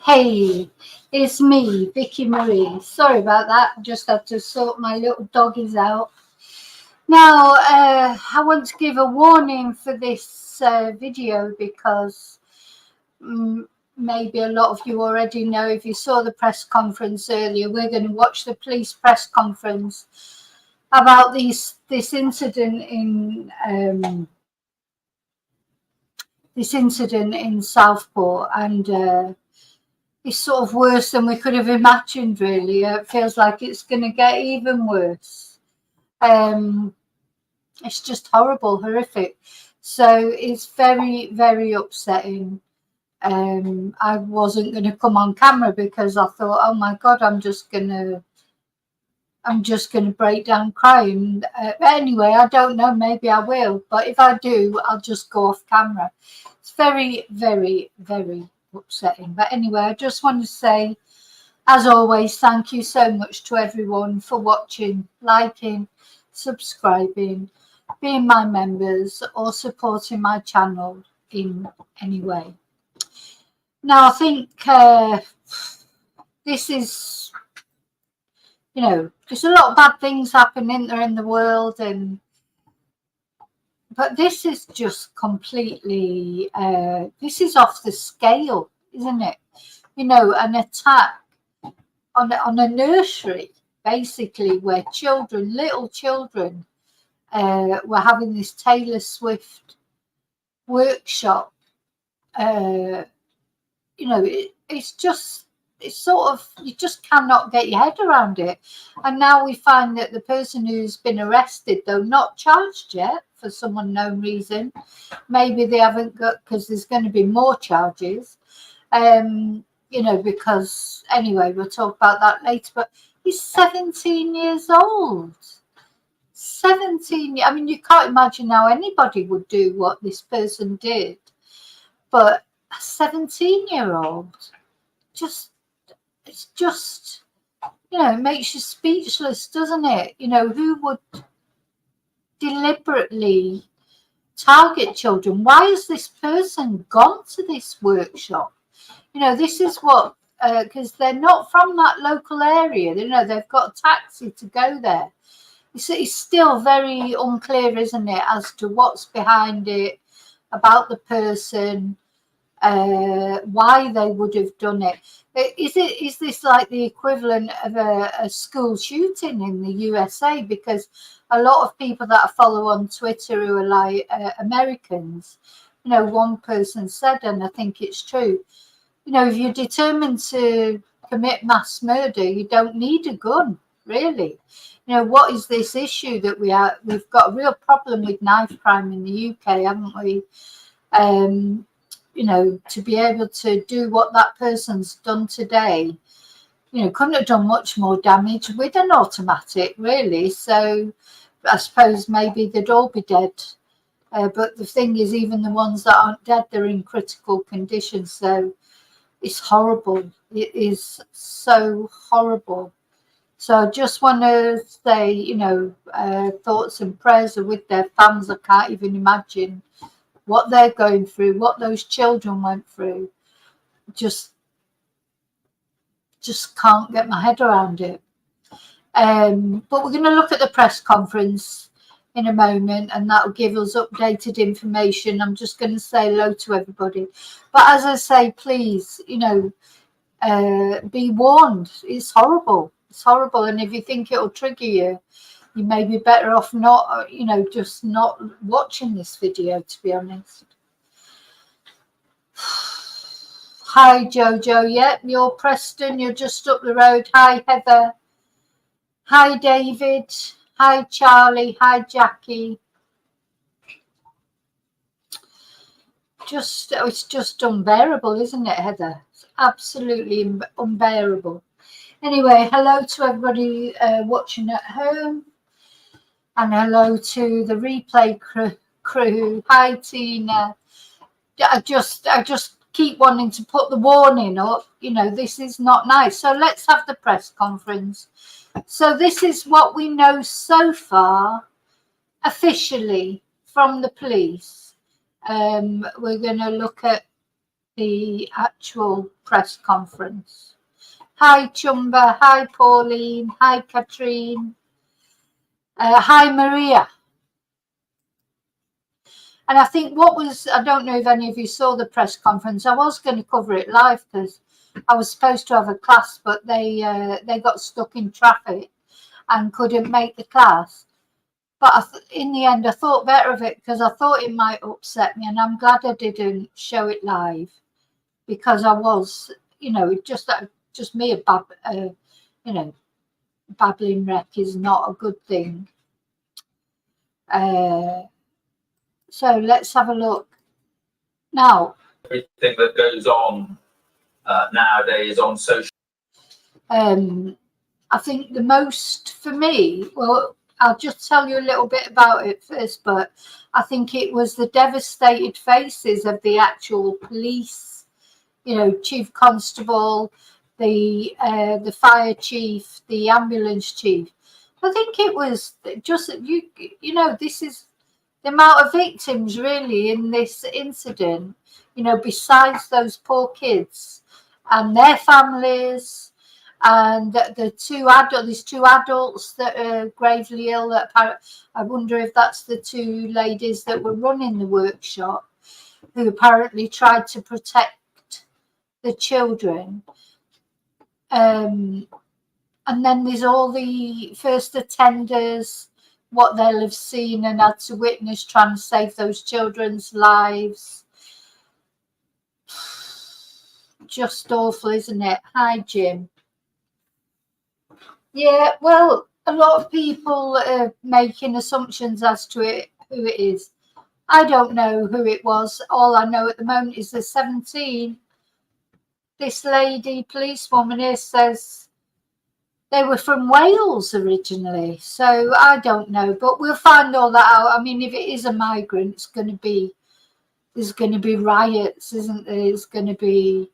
Hey, it's me, Vicky Marie. Sorry about that. I just had to sort my little doggies out. Now, I want to give a warning for this video because maybe a lot of you already know, if you saw the press conference earlier, we're going to watch the police press conference about this incident in Southport, and it's sort of worse than we could have imagined, really. It feels like it's going to get even worse. It's just horrible, horrific. So it's very, very upsetting. I wasn't going to come on camera because I thought, oh my God, I'm just going to break down crying. But anyway, I don't know, maybe I will. But if I do, I'll just go off camera. It's very, very, very upsetting. But anyway, I just want to say, as always, thank you so much to everyone for watching, liking, subscribing, being my members, or supporting my channel in any way. Now, I think this is, there's a lot of bad things happening there in the world, but this is just completely, this is off the scale, isn't it? An attack on a nursery, basically, where little children, were having this Taylor Swift workshop. It's sort of, you just cannot get your head around it. And now we find that the person who's been arrested, though not charged yet for some unknown reason, maybe they haven't got, because there's going to be more charges, because anyway, we'll talk about that later, but he's 17 years old. 17. I mean, you can't imagine how anybody would do what this person did, but a 17-year-old, it's just, it makes you speechless, doesn't it? Who would deliberately target children? Why has this person gone to this workshop? This is what, because they're not from that local area. They've got a taxi to go there. It's still very unclear, isn't it, as to what's behind it, about the person, why they would have done it. Is this like the equivalent of a school shooting in the USA? Because a lot of people that I follow on Twitter who are like Americans, one person said, and I think it's true, if you're determined to commit mass murder, you don't need a gun, really. What is this issue that we've got a real problem with knife crime in the UK, haven't we? To be able to do what that person's done today, couldn't have done much more damage with an automatic, really. So I suppose maybe they'd all be dead. But the thing is, even the ones that aren't dead, they're in critical condition. So it's horrible. It is so horrible. So I just want to say, thoughts and prayers are with their families. I can't even imagine what they're going through, what those children went through. Just can't get my head around it. But we're going to look at the press conference in a moment, and that will give us updated information. I'm just going to say hello to everybody. But as I say, please, be warned. It's horrible. It's horrible. And if you think it'll trigger you, you may be better off not, just not watching this video, to be honest. Hi, Jojo. Yep, you're Preston. You're just up the road. Hi, Heather. Hi, David. Hi, Charlie. Hi, Jackie. It's just unbearable, isn't it, Heather? It's absolutely unbearable. Anyway, hello to everybody watching at home. And hello to the replay crew. Hi, Tina. I just keep wanting to put the warning up. This is not nice. So let's have the press conference. So this is what we know so far, officially, from the police. We're going to look at the actual press conference. Hi, Chumba. Hi, Pauline. Hi, Katrine. Hi, Maria. And I think I don't know if any of you saw the press conference. I was going to cover it live because I was supposed to have a class, but they got stuck in traffic and couldn't make the class. But in the end, I thought better of it because I thought it might upset me, and I'm glad I didn't show it live because I was, just me babbling wreck is not a good thing. So let's have a look now. Everything that goes on nowadays on social. I think the most for me, well, I'll just tell you a little bit about it first, but I think it was the devastated faces of the actual police, Chief Constable, the fire chief, the ambulance chief. I think it was just, this is the amount of victims really in this incident, besides those poor kids and their families. And there's two adults that are gravely ill. I wonder if that's the two ladies that were running the workshop who apparently tried to protect the children. And then there's all the first attenders, what they'll have seen and had to witness trying to save those children's lives. Just awful, isn't it? Hi, Jim. Yeah, well, a lot of people are making assumptions as to who it is. I don't know who it was. All I know at the moment is the 17. This lady, policewoman here, says they were from Wales originally. So I don't know, but we'll find all that out. I mean, if it is a migrant, there's going to be riots, isn't there? It's going to be,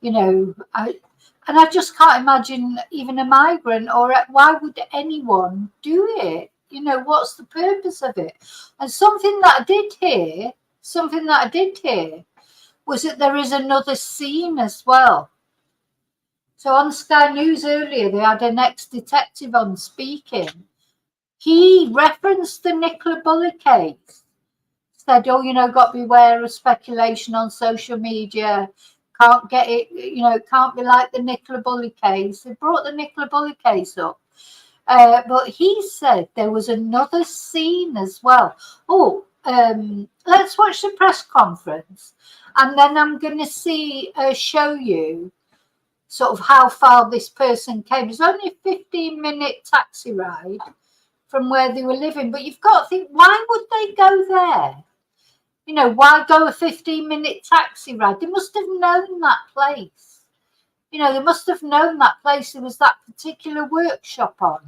and I just can't imagine even a migrant, or why would anyone do it? What's the purpose of it? And something that I did hear was that there is another scene as well. So on Sky News earlier, they had an ex-detective on speaking. He referenced the Nicola Bullock case. Said, got to beware of speculation on social media. Can't get it, it can't be like the Nicola Bullock case. They brought the Nicola Bullock case up. But he said there was another scene as well. Let's watch the press conference. And then I'm going to show you sort of how far this person came. It's only a 15-minute taxi ride from where they were living. But you've got to think, why would they go there? Why go a 15-minute taxi ride? They must have known that place. They must have known that place. There was that particular workshop on.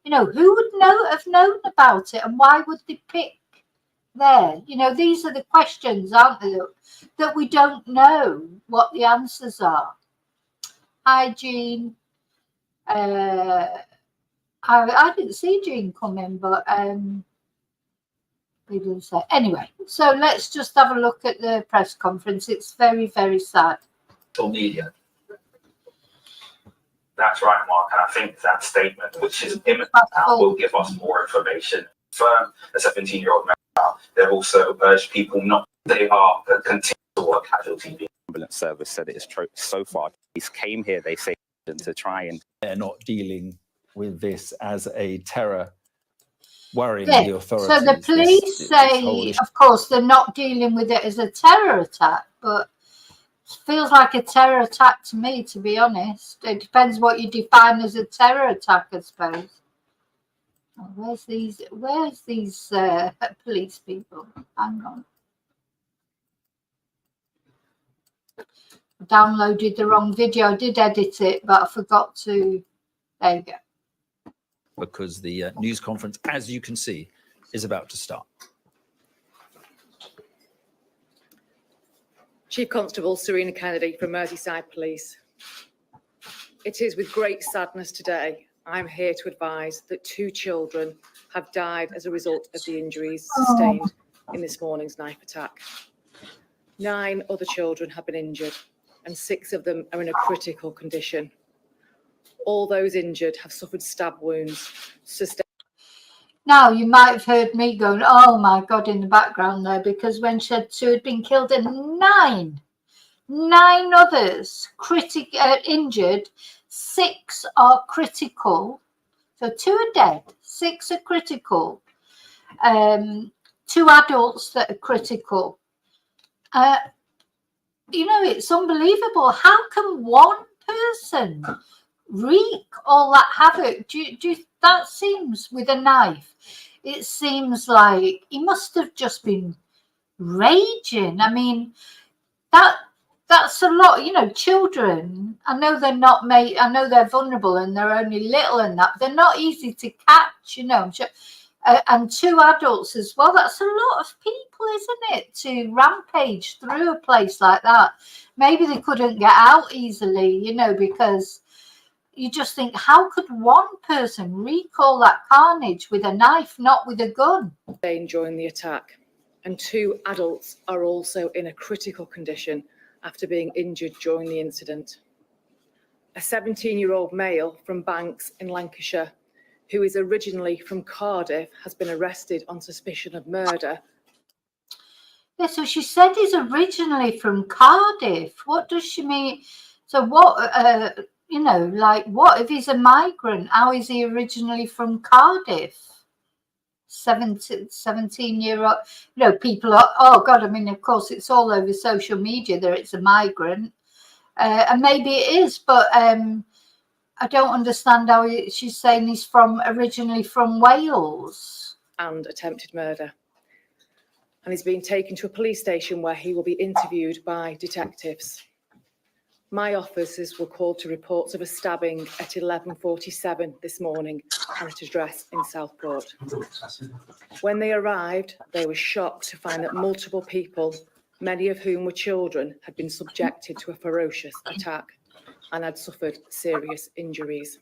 Who would have known about it, and why would they pick there? These are the questions, aren't they, that we don't know what the answers are. Hi, Jean. I didn't see Jean come in, but anyway, so let's just have a look at the press conference. It's very, very sad. Media. That's right, Mark. And I think that statement, which is imminent now, will give us more information. Firm a 17-year-old man. They've also urged people not. They are continual casualty. The ambulance service said it is so far. Police came here, they say, to try and. They're not dealing with this as a terror. Worrying the authorities. So the police say, of course, they're not dealing with it as a terror attack, but it feels like a terror attack to me, to be honest. It depends what you define as a terror attack, I suppose. Oh, where's these police people? Hang on. I downloaded the wrong video. I did edit it, but I forgot to. There you go. Because the news conference, as you can see, is about to start. Chief Constable Serena Kennedy from Merseyside Police. It is with great sadness today I'm here to advise that 2 children have died as a result of the injuries sustained in this morning's knife attack. 9 other children have been injured, and 6 of them are in a critical condition. All those injured have suffered stab wounds. Now, you might have heard me going, oh my God, in the background there, because when she said 2 had been killed and 9 others injured, 6 are critical. So 2 are dead, 6 are critical. 2 adults that are critical. You know, it's unbelievable. How can one person wreak all that havoc? That seems, with a knife, it seems like he must have just been raging. I mean, that's a lot. You know, children, I know they're not made, I know they're vulnerable and they're only little and that, they're not easy to catch, you know. I'm sure. And 2 adults as well. That's a lot of people, isn't it, to rampage through a place like that? Maybe they couldn't get out easily, you know, because you just think, how could one person wreak all that carnage with a knife, not with a gun? During the attack, and 2 adults are also in a critical condition after being injured during the incident. A 17-year-old male from Banks in Lancashire, who is originally from Cardiff, has been arrested on suspicion of murder. Yeah, so she said he's originally from Cardiff. What does she mean? So what, you know, like, what if he's a migrant? How is he originally from Cardiff? 17-year-old, you know, people are, oh God, I mean, of course, it's all over social media that it's a migrant. And maybe it is, but I don't understand how she's saying he's originally from Wales. And attempted murder. And he's been taken to a police station where he will be interviewed by detectives. My officers were called to reports of a stabbing at 11:47 this morning at an address in Southport. When they arrived, they were shocked to find that multiple people, many of whom were children, had been subjected to a ferocious attack and had suffered serious injuries.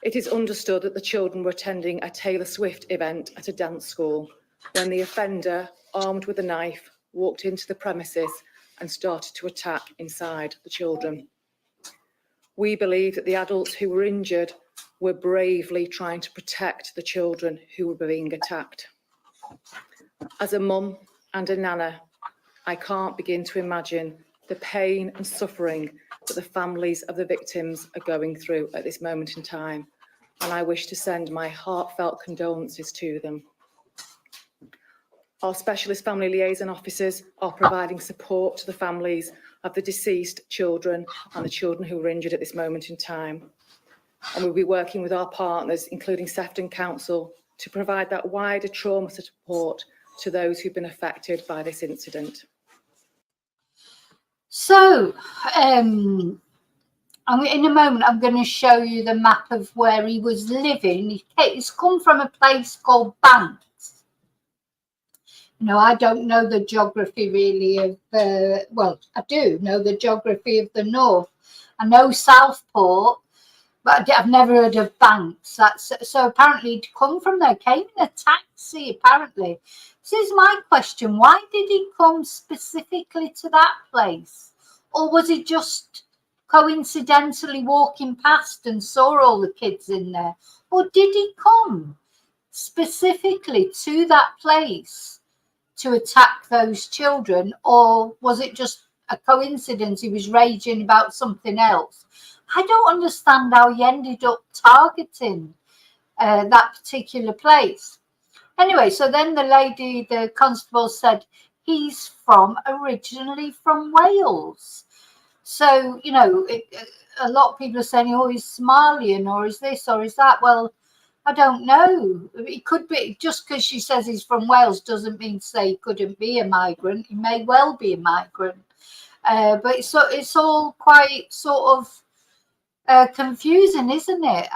It is understood that the children were attending a Taylor Swift event at a dance school when the offender, armed with a knife, walked into the premises and started to attack inside the children. We believe that the adults who were injured were bravely trying to protect the children who were being attacked. As a mum and a nana, I can't begin to imagine the pain and suffering that the families of the victims are going through at this moment in time, and I wish to send my heartfelt condolences to them. Our specialist family liaison officers are providing support to the families of the deceased children and the children who were injured at this moment in time. And we'll be working with our partners, including Sefton Council, to provide that wider trauma support to those who've been affected by this incident. So, in a moment, I'm going to show you the map of where he was living. He's come from a place called Banks. You know, I don't know the geography really of, well, I do know the geography of the north. I know Southport, but I've never heard of Banks. So apparently he'd come from there, came in a taxi, apparently. This is my question. Why did he come specifically to that place? Or was he just coincidentally walking past and saw all the kids in there? Or did he come specifically to that place to attack those children? Or was it just a coincidence? He was raging about something else. I don't understand how he ended up targeting that particular place. Anyway, so then the constable said he's originally from Wales. So, you know, a lot of people are saying, oh, he's Somalian, or is this, or is that? Well, I don't know. It could be, just because she says he's from Wales doesn't mean to say he couldn't be a migrant. He may well be a migrant. But it's all quite sort of confusing, isn't it?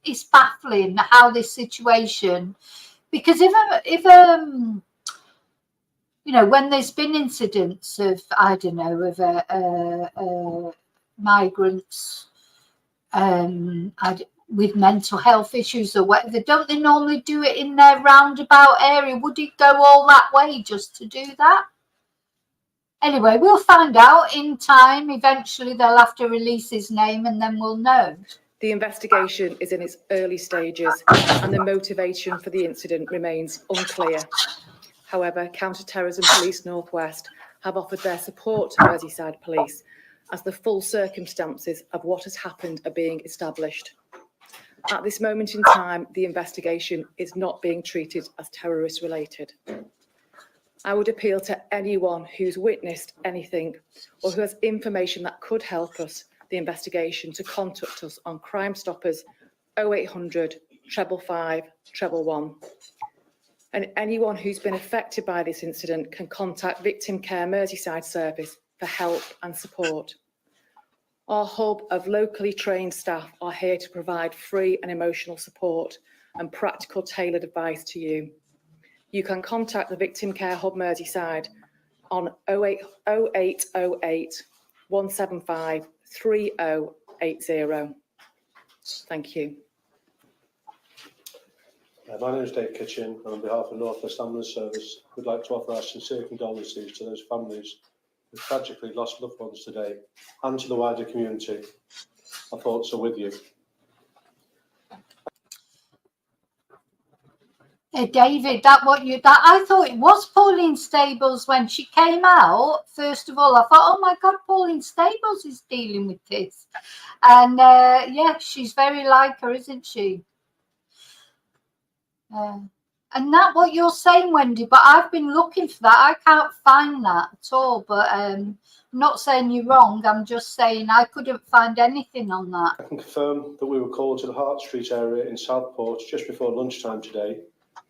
It's baffling how this situation, because if you know, when there's been incidents of, I don't know, of migrants, with mental health issues or whatever, don't they normally do it in their roundabout area? Would it go all that way just to do that? Anyway, we'll find out in time. Eventually they'll have to release his name and then we'll know. The investigation is in its early stages and the motivation for the incident remains unclear. However, Counter-Terrorism Police North West have offered their support to Merseyside Police as the full circumstances of what has happened are being established. At this moment in time, the investigation is not being treated as terrorist related. I would appeal to anyone who's witnessed anything or who has information that could help us, the investigation, to contact us on Crime Stoppers 0800 555 111. And anyone who's been affected by this incident can contact Victim Care Merseyside Service for help and support. Our hub of locally trained staff are here to provide free and emotional support and practical tailored advice to you. You can contact the Victim Care Hub Merseyside on 0808 175 3080. Thank you. My name is Dave Kitchen, and on behalf of North West Ambulance Service, we'd like to offer our sincere condolences to those families who tragically lost loved ones today, and to the wider community. Our thoughts are with you. David, I thought it was Pauline Stables when she came out. First of all, I thought, oh my God, Pauline Stables is dealing with this. And yeah, she's very like her, isn't she? And that what you're saying, Wendy, but I've been looking for that. I can't find that at all. But I'm not saying you're wrong. I'm just saying I couldn't find anything on that. I can confirm that we were called to the Hart Street area in Southport just before lunchtime today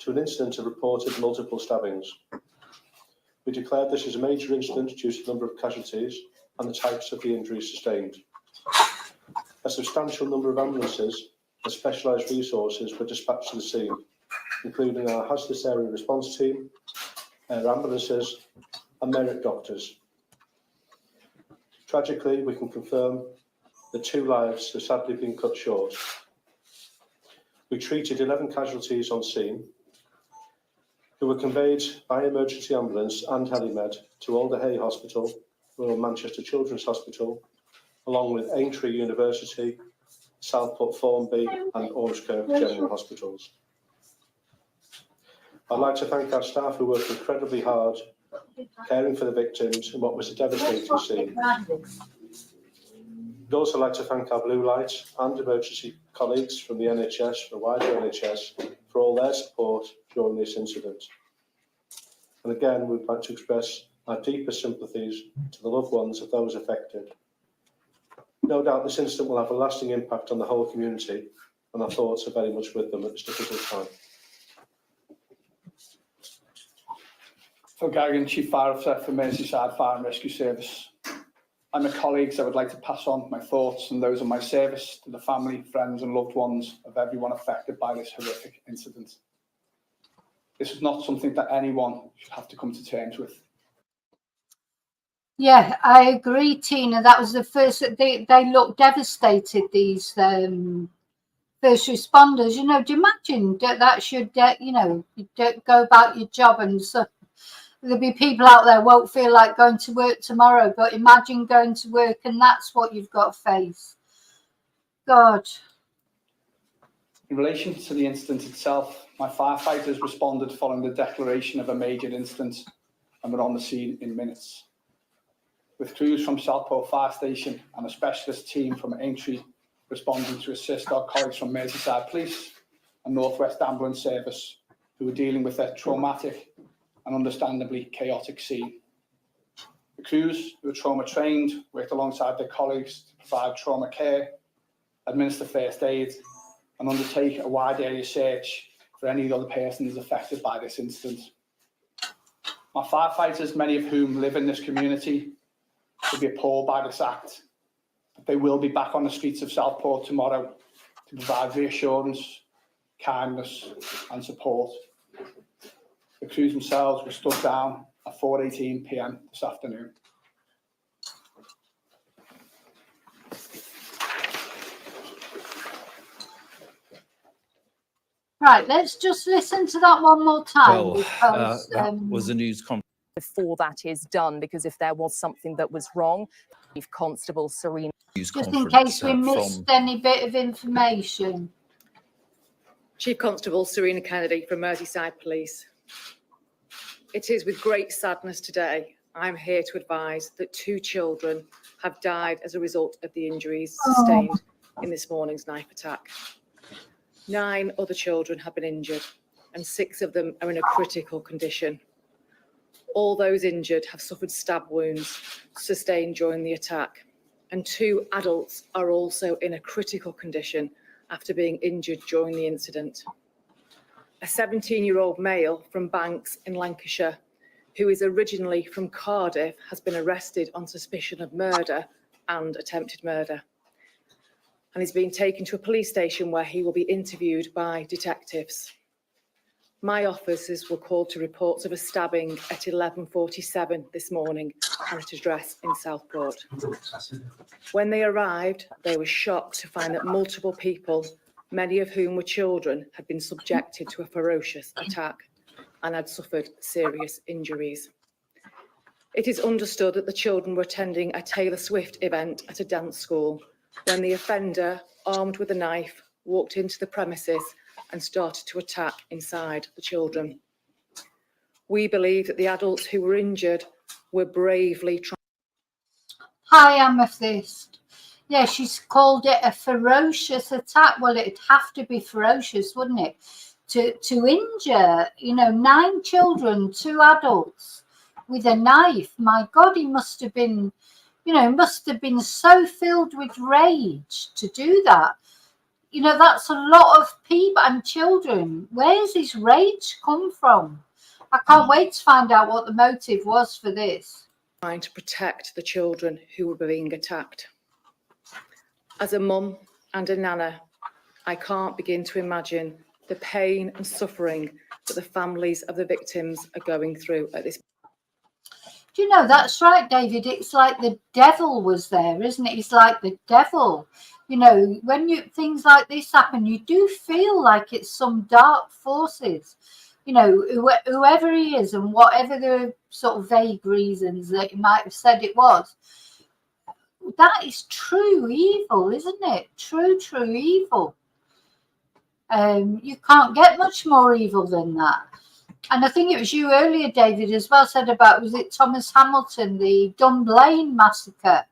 to an incident of reported multiple stabbings. We declared this as a major incident due to the number of casualties and the types of the injuries sustained. A substantial number of ambulances and specialised resources were dispatched to the scene, including our hazardous area response team, air ambulances and merit doctors. Tragically, we can confirm that 2 lives have sadly been cut short. We treated 11 casualties on scene, who were conveyed by emergency ambulance and helimed to Alder Hay Hospital, Royal Manchester Children's Hospital, along with Aintree University, Southport Formby and Ormskirk General Hospitals. I'd like to thank our staff who worked incredibly hard, caring for the victims in what was a devastating scene. I'd also like to thank our Blue Light and emergency colleagues from the NHS, the wider NHS, for all their support during this incident. And again, we'd like to express our deepest sympathies to the loved ones of those affected. No doubt this incident will have a lasting impact on the whole community, and our thoughts are very much with them at this difficult time. Phil Garrigan, Chief Fire Officer for Merseyside Fire and Rescue Service. And my colleagues, I would like to pass on my thoughts and those of my service to the family, friends and loved ones of everyone affected by this horrific incident. This is not something that anyone should have to come to terms with. Yeah, I agree, Tina. That was the first. They look devastated, these first responders. You know, do you imagine that should, you know, you don't go about your job and so there'll be people out there won't feel like going to work tomorrow, but imagine going to work and that's what you've got to face. God. In relation to the incident itself, my firefighters responded following the declaration of a major incident and were on the scene in minutes. With crews from Southport Fire Station and a specialist team from Aintree responding to assist our colleagues from Merseyside Police and North West Ambulance Service, who were dealing with a traumatic and understandably chaotic scene. The crews, who are trauma trained, worked alongside their colleagues to provide trauma care, administer first aid, and undertake a wide area search for any other persons affected by this incident. My firefighters, many of whom live in this community, will be appalled by this act, but they will be back on the streets of Southport tomorrow to provide reassurance, kindness and support. The crews themselves were stood down at 4:18 p.m. this afternoon. Right, let's just listen to that one more time. Well, because, that was a news conference. Before that is done, because if there was something that was wrong, Chief Constable Serena. just in case we missed any bit of information. Chief Constable Serena Kennedy from Merseyside Police. It is with great sadness today I'm here to advise that 2 children have died as a result of the injuries sustained in this morning's knife attack. 9 other children have been injured and 6 of them are in a critical condition. All those injured have suffered stab wounds sustained during the attack, and 2 adults are also in a critical condition after being injured during the incident. A 17-year-old male from Banks in Lancashire, who is originally from Cardiff, has been arrested on suspicion of murder and attempted murder, and is being taken to a police station where he will be interviewed by detectives. My officers were called to reports of a stabbing at 11:47 this morning at an address in Southport. When they arrived, they were shocked to find that multiple people, many of whom were children, had been subjected to a ferocious attack and had suffered serious injuries. It is understood that the children were attending a Taylor Swift event at a dance school when the offender, armed with a knife, walked into the premises and started to attack inside the children. We believe that the adults who were injured were bravely trying. Hi, Amethyst. Yeah, she's called it a ferocious attack. Well, it'd have to be ferocious, wouldn't it? To injure, 9 children, 2 adults with a knife. My God, he must have been, must have been so filled with rage to do that. That's a lot of people and children. Where's his rage come from? I can't wait to find out what the motive was for this. Trying to protect the children who were being attacked. As a mum and a nana, I can't begin to imagine the pain and suffering that the families of the victims are going through at this. Do you know, that's right, David. It's like the devil was there, isn't it? It's like the devil. When things like this happen, you do feel like it's some dark forces. Whoever he is and whatever the sort of vague reasons that he might have said it was, that is true evil, isn't it? True evil. You can't get much more evil than that. And I think it was you earlier, David, as well, said about, was it Thomas Hamilton, the Dunblane massacre?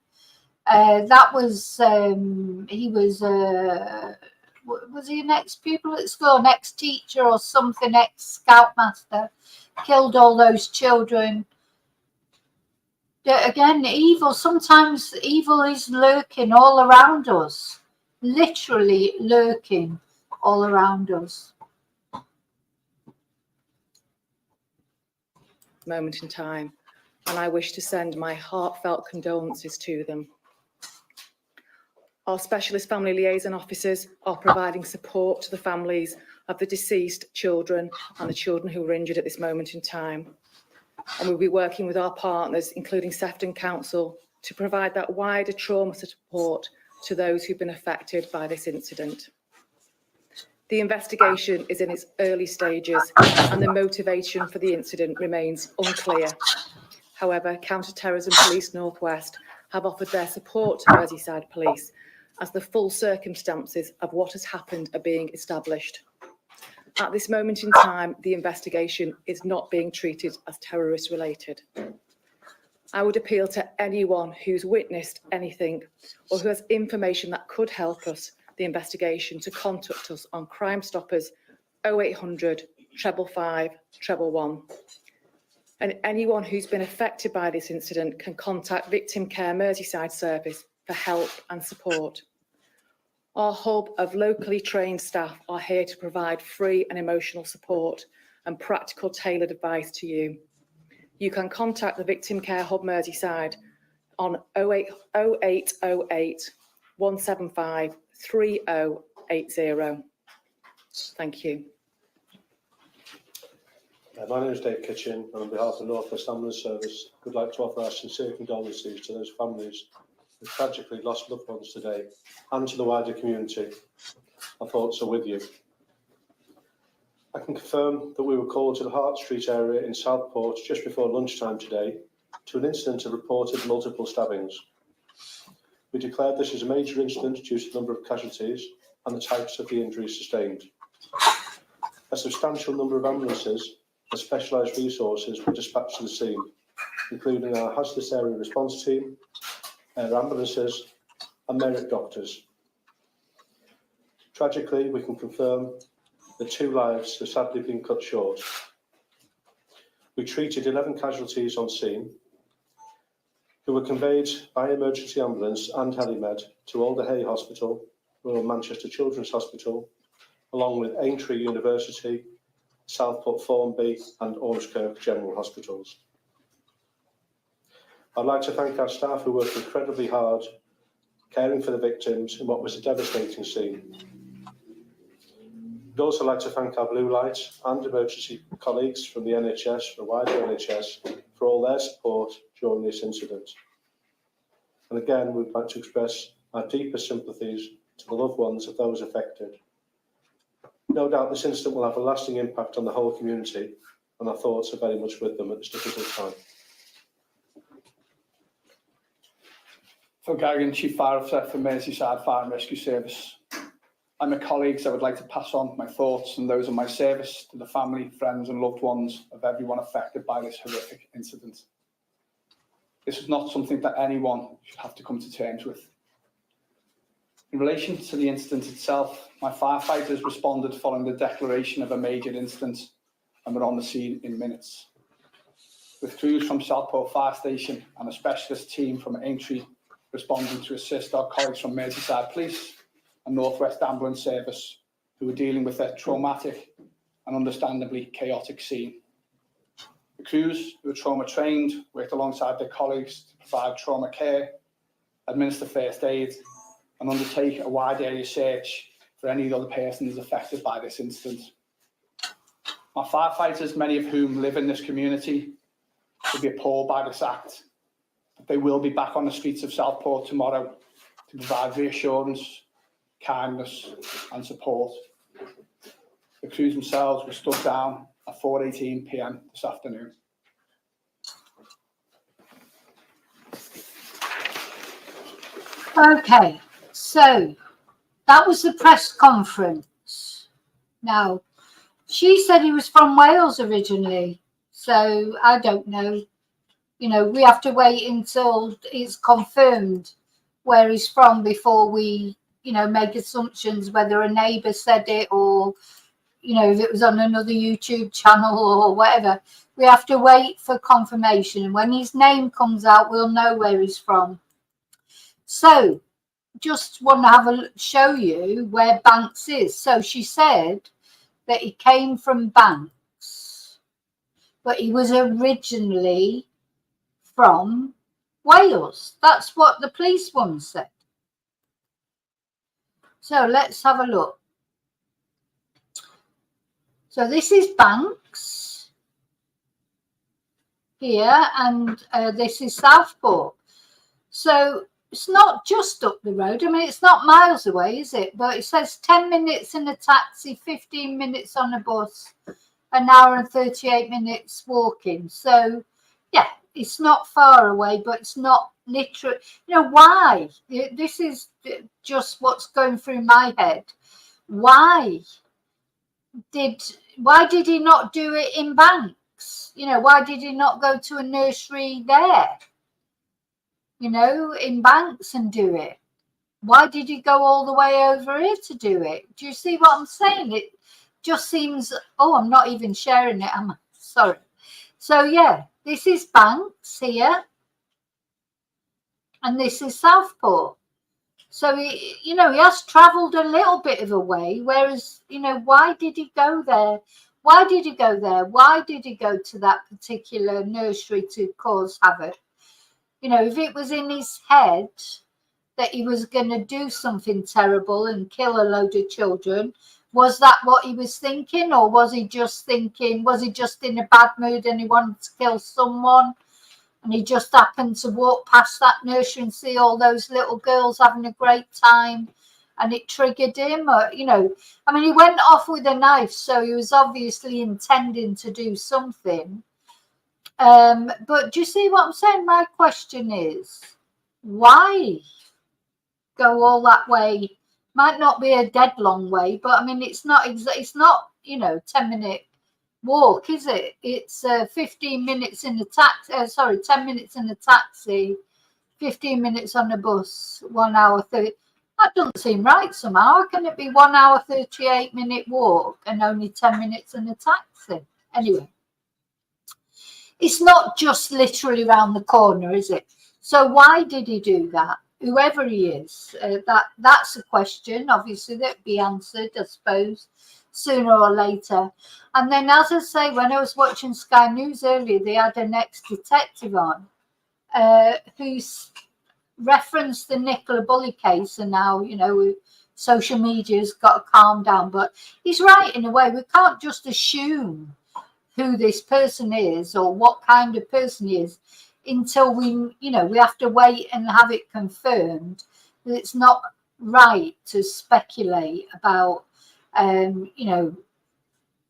That was, he was he an ex-pupil at school, an ex-teacher or something, ex-scoutmaster, killed all those children. Again, evil, sometimes evil is lurking all around us, literally lurking all around us. Moment in time, and I wish to send my heartfelt condolences to them. Our specialist family liaison officers are providing support to the families of the deceased children and the children who were injured at this moment in time. And we'll be working with our partners, including Sefton Council, to provide that wider trauma support to those who've been affected by this incident. The investigation is in its early stages and the motivation for the incident remains unclear. However, Counter-Terrorism Police North West have offered their support to Merseyside Police as the full circumstances of what has happened are being established. At this moment in time, the investigation is not being treated as terrorist related. I would appeal to anyone who's witnessed anything or who has information that could help us the investigation to contact us on Crime Stoppers 0800 555 111. And anyone who's been affected by this incident can contact Victim Care Merseyside Service for help and support. Our hub of locally trained staff are here to provide free and emotional support and practical tailored advice to you. You can contact the Victim Care Hub Merseyside on 0808 175 3080. Thank you. My name is Dave Kitchen, and on behalf of the North West Ambulance Service, we'd like to offer our sincere condolences to those families who tragically lost loved ones today and to the wider community. Our thoughts are with you. I can confirm that we were called to the Hart Street area in Southport just before lunchtime today to an incident of reported multiple stabbings. We declared this as a major incident due to the number of casualties and the types of the injuries sustained. A substantial number of ambulances and specialised resources were dispatched to the scene, including our hazardous area response team, air ambulances and merit doctors. Tragically, we can confirm that 2 lives have sadly been cut short. We treated 11 casualties on scene, who were conveyed by emergency ambulance and helimed to Alder Hey Hospital, Royal Manchester Children's Hospital, along with Aintree University, Southport Formby and Ormskirk General Hospitals. I'd like to thank our staff who worked incredibly hard, caring for the victims in what was a devastating scene. I'd also like to thank our Blue Light and emergency colleagues from the NHS, the wider NHS, for all their support during this incident. And again, we'd like to express our deepest sympathies to the loved ones of those affected. No doubt this incident will have a lasting impact on the whole community, and our thoughts are very much with them at this difficult time. Phil Gaggan, Chief Fire Officer for Merseyside Fire and Rescue Service. And my colleagues, I would like to pass on my thoughts and those of my service to the family, friends and loved ones of everyone affected by this horrific incident. This is not something that anyone should have to come to terms with. In relation to the incident itself, my firefighters responded following the declaration of a major incident and were on the scene in minutes. With crews from Southport Fire Station and a specialist team from Aintree responding to assist our colleagues from Merseyside Police and North West Ambulance Service, who were dealing with a traumatic and understandably chaotic scene. The crews, who were trauma trained, worked alongside their colleagues to provide trauma care, administer first aid, and undertake a wide area search for any other persons affected by this incident. My firefighters, many of whom live in this community, will be appalled by this act, but they will be back on the streets of Southport tomorrow to provide reassurance, kindness and support. The crews themselves were stood down at 4:18 p.m. this afternoon. Okay, so that was the press conference. Now, she said he was from Wales originally, so I don't know. You know, we have to wait until it's confirmed where he's from before we, you know, make assumptions whether a neighbour said it or, you know, if it was on another YouTube channel or whatever. We have to wait for confirmation. And when his name comes out, we'll know where he's from. So, just want to show you where Banks is. So she said that he came from Banks, but he was originally from Wales. That's what the police one said. So let's have a look. So this is Banks here, and this is Southport. So it's not just up the road. I mean, it's not miles away, is it? But it says 10 minutes in a taxi, 15 minutes on a bus, an hour and 38 minutes walking. So, yeah, it's not far away, but it's not literally. You know, why? This is just what's going through my head. Why did he not do it in Banks? You know, why did he not go to a nursery there? You know, in Banks and do it? Why did he go all the way over here to do it? Do you see what I'm saying? It just seems, oh, I'm not even sharing it, am I? Sorry. So, yeah, this is Banks here. And this is Southport. So, he, you know, he has travelled a little bit of a way, whereas, you know, why did he go there? Why did he go there? Why did he go to that particular nursery to cause havoc? You know, if it was in his head that he was going to do something terrible and kill a load of children, was that what he was thinking? Or was he just thinking, was he just in a bad mood and he wanted to kill someone? And he just happened to walk past that nursery and see all those little girls having a great time and it triggered him, or, you know, I mean, he went off with a knife, so he was obviously intending to do something. But do you see what I'm saying? My question is, why go all that way? Might not be a dead long way, but I mean, it's not, you know, 10-minute walk, is it? It's 15 minutes in the taxi, 10 minutes in the taxi, 15 minutes on the bus, 1 hour 30. That doesn't seem right somehow. How can it be 1 hour 38-minute walk and only 10 minutes in the taxi? Anyway, it's not just literally around the corner, is it? So why did he do that? Whoever he is, that's a question, obviously, that'd be answered, I suppose, sooner or later. And then, as I say, when I was watching Sky News earlier, they had an ex-detective on who's referenced the Nicola Bulley case, and now, you know, social media's got to calm down. But he's right in a way. We can't just assume who this person is or what kind of person he is until we, you know, we have to wait and have it confirmed. That it's not right to speculate about, you know,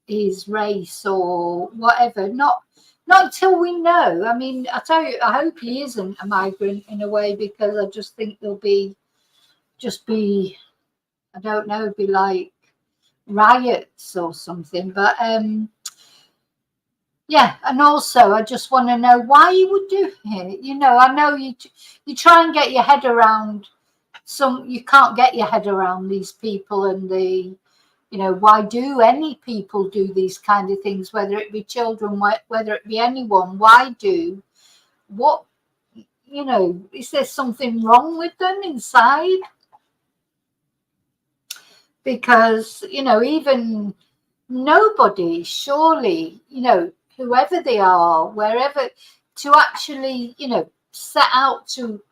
his race or whatever. Not until we know. I mean, I tell you, I hope he isn't a migrant in a way, because I just think there'll be, I don't know, be like riots or something. But yeah, and also I just want to know why you would do it. You know, I know you try and get your head around you can't get your head around these people and the, you know, why do any people do these kind of things, whether it be children, whether it be anyone, why do, what, you know, is there something wrong with them inside? Because, you know, even nobody, surely, you know, whoever they are, wherever, to actually, you know, set out to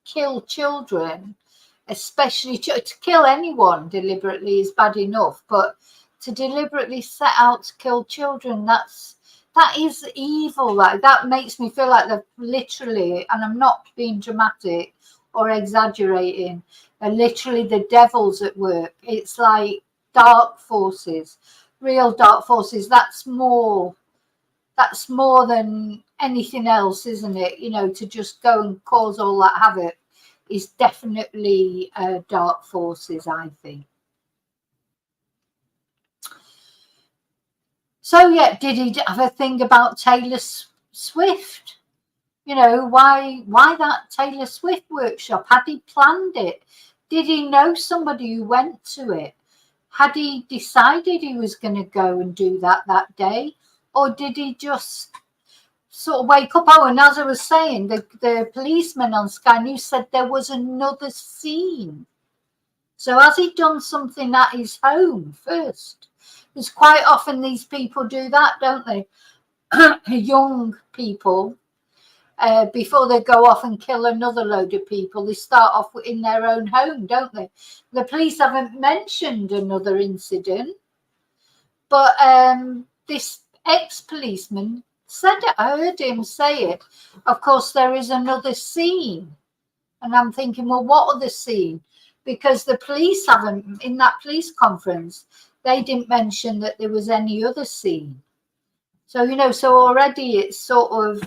kill children, especially to kill anyone deliberately is bad enough, but to deliberately set out to kill children, that is evil. Like, that makes me feel like they're literally, and I'm not being dramatic or exaggerating, they're literally the devil's at work. It's like dark forces, real dark forces. That's more than anything else, isn't it? You know, to just go and cause all that havoc is definitely dark forces, I think. So yeah, did he have a thing about Taylor Swift? You know, why that Taylor Swift workshop? Had he planned it? Did he know somebody who went to it? Had he decided he was going to go and do that day? Or did he just sort of wake up? Oh, and as I was saying, the policeman on Sky News said there was another scene. So has he done something at his home first? Because quite often these people do that, don't they? Young people, before they go off and kill another load of people, they start off in their own home, don't they? The police haven't mentioned another incident, but this ex-policeman said it. I heard him say it. Of course, there is another scene. And I'm thinking, well, what other scene? Because the police haven't, in that police conference, they didn't mention that there was any other scene. So, you know, so already it's sort of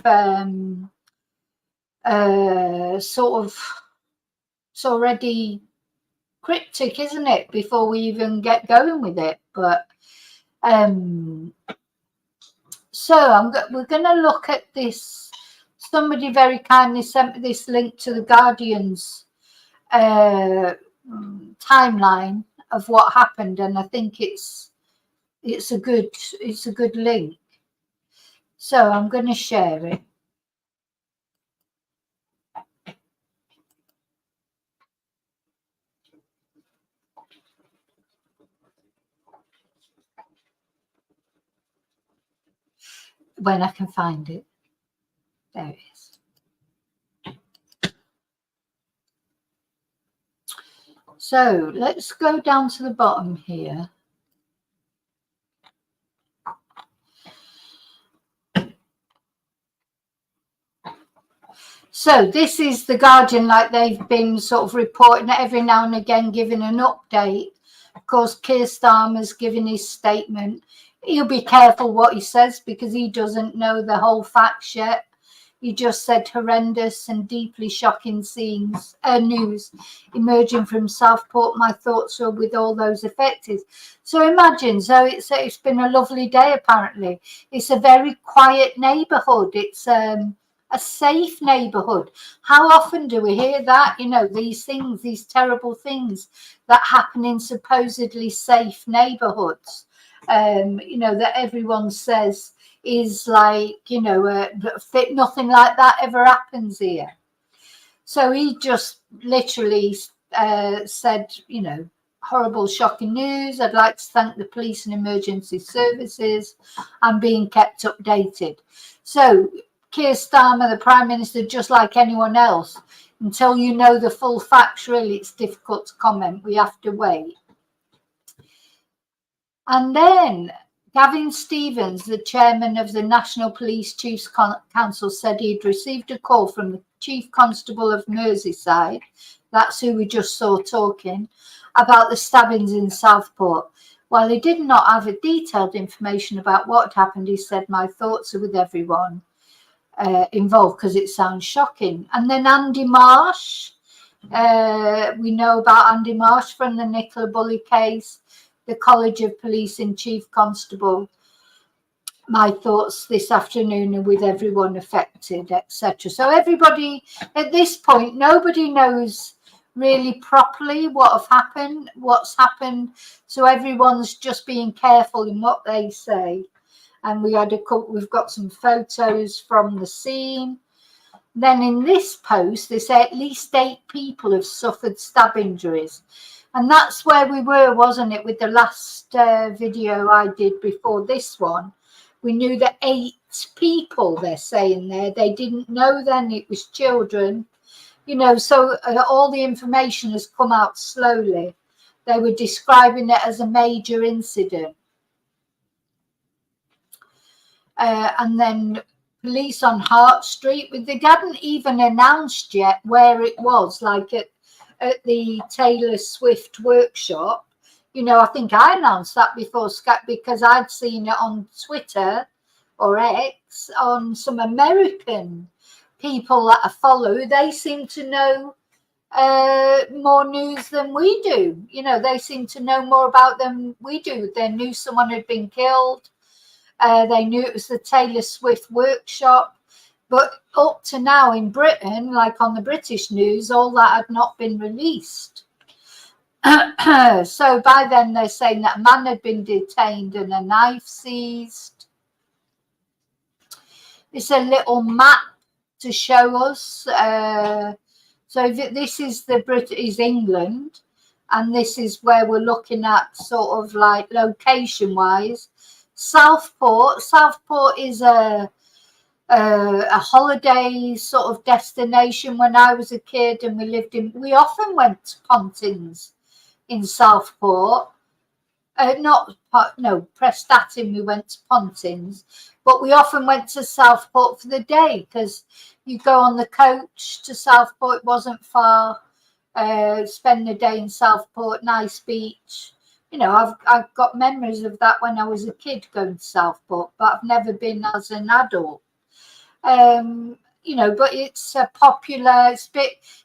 it's already cryptic, isn't it, before we even get going with it? But so we're going to look at this. Somebody very kindly sent me this link to the Guardian's timeline of what happened, and I think it's a good link. So I'm going to share it. When I can find it. There it is. So let's go down to the bottom here. So this is the Guardian, like they've been sort of reporting every now and again, giving an update. Of course, Keir Starmer's given his statement. He'll be careful what he says because he doesn't know the whole facts yet. He just said horrendous and deeply shocking news emerging from Southport. My thoughts are with all those affected. So imagine, so it's been a lovely day apparently. It's a very quiet neighbourhood. It's a safe neighbourhood. How often do we hear that? You know, these things, these terrible things that happen in supposedly safe neighbourhoods. You know, that everyone says is like, you know, nothing like that ever happens here. So he just literally said, you know, horrible, shocking news. I'd like to thank the police and emergency services. I'm being kept updated. So Keir Starmer, the Prime Minister, just like anyone else, until you know the full facts, really, it's difficult to comment. We have to wait. And then Gavin Stevens, the chairman of the National Police Chiefs Council, said he'd received a call from the Chief Constable of Merseyside, that's who we just saw talking, about the stabbings in Southport. While he did not have a detailed information about what happened, he said, my thoughts are with everyone involved because it sounds shocking. And then Andy Marsh, we know about Andy Marsh from the Nicola Bulley case, the College of Police and Chief Constable. My thoughts this afternoon are with everyone affected, etc. So everybody, at this point, nobody knows really properly what's happened. So everyone's just being careful in what they say. And we've got some photos from the scene. Then in this post, they say at least 8 people have suffered stab injuries. And that's where we were, wasn't it, with the last video I did before this one. We knew that 8 people, they're saying there. They didn't know then it was children. You know, so all the information has come out slowly. They were describing it as a major incident. And then police on Hart Street, they hadn't even announced yet where it was, like at the Taylor Swift workshop. You know, I think I announced that before because I'd seen it on Twitter or X on some American people that I follow. They seem to know more news than we do. You know, they seem to know more about them we do. They knew someone had been killed. They knew it was the Taylor Swift workshop. But up to now in Britain, like on the British news, all that had not been released. So by then they're saying that a man had been detained and a knife seized. It's a little map to show us. So this is is England, and this is where we're looking at sort of like location-wise. Southport is a holiday sort of destination. When I was a kid and we often went to Pontins in Southport. Prestatyn, we went to Pontins, but we often went to Southport for the day because you go on the coach to Southport. It wasn't far. Spend the day in Southport, nice beach. You know, I've got memories of that when I was a kid going to Southport, but I've never been as an adult. You know, but it's a popular.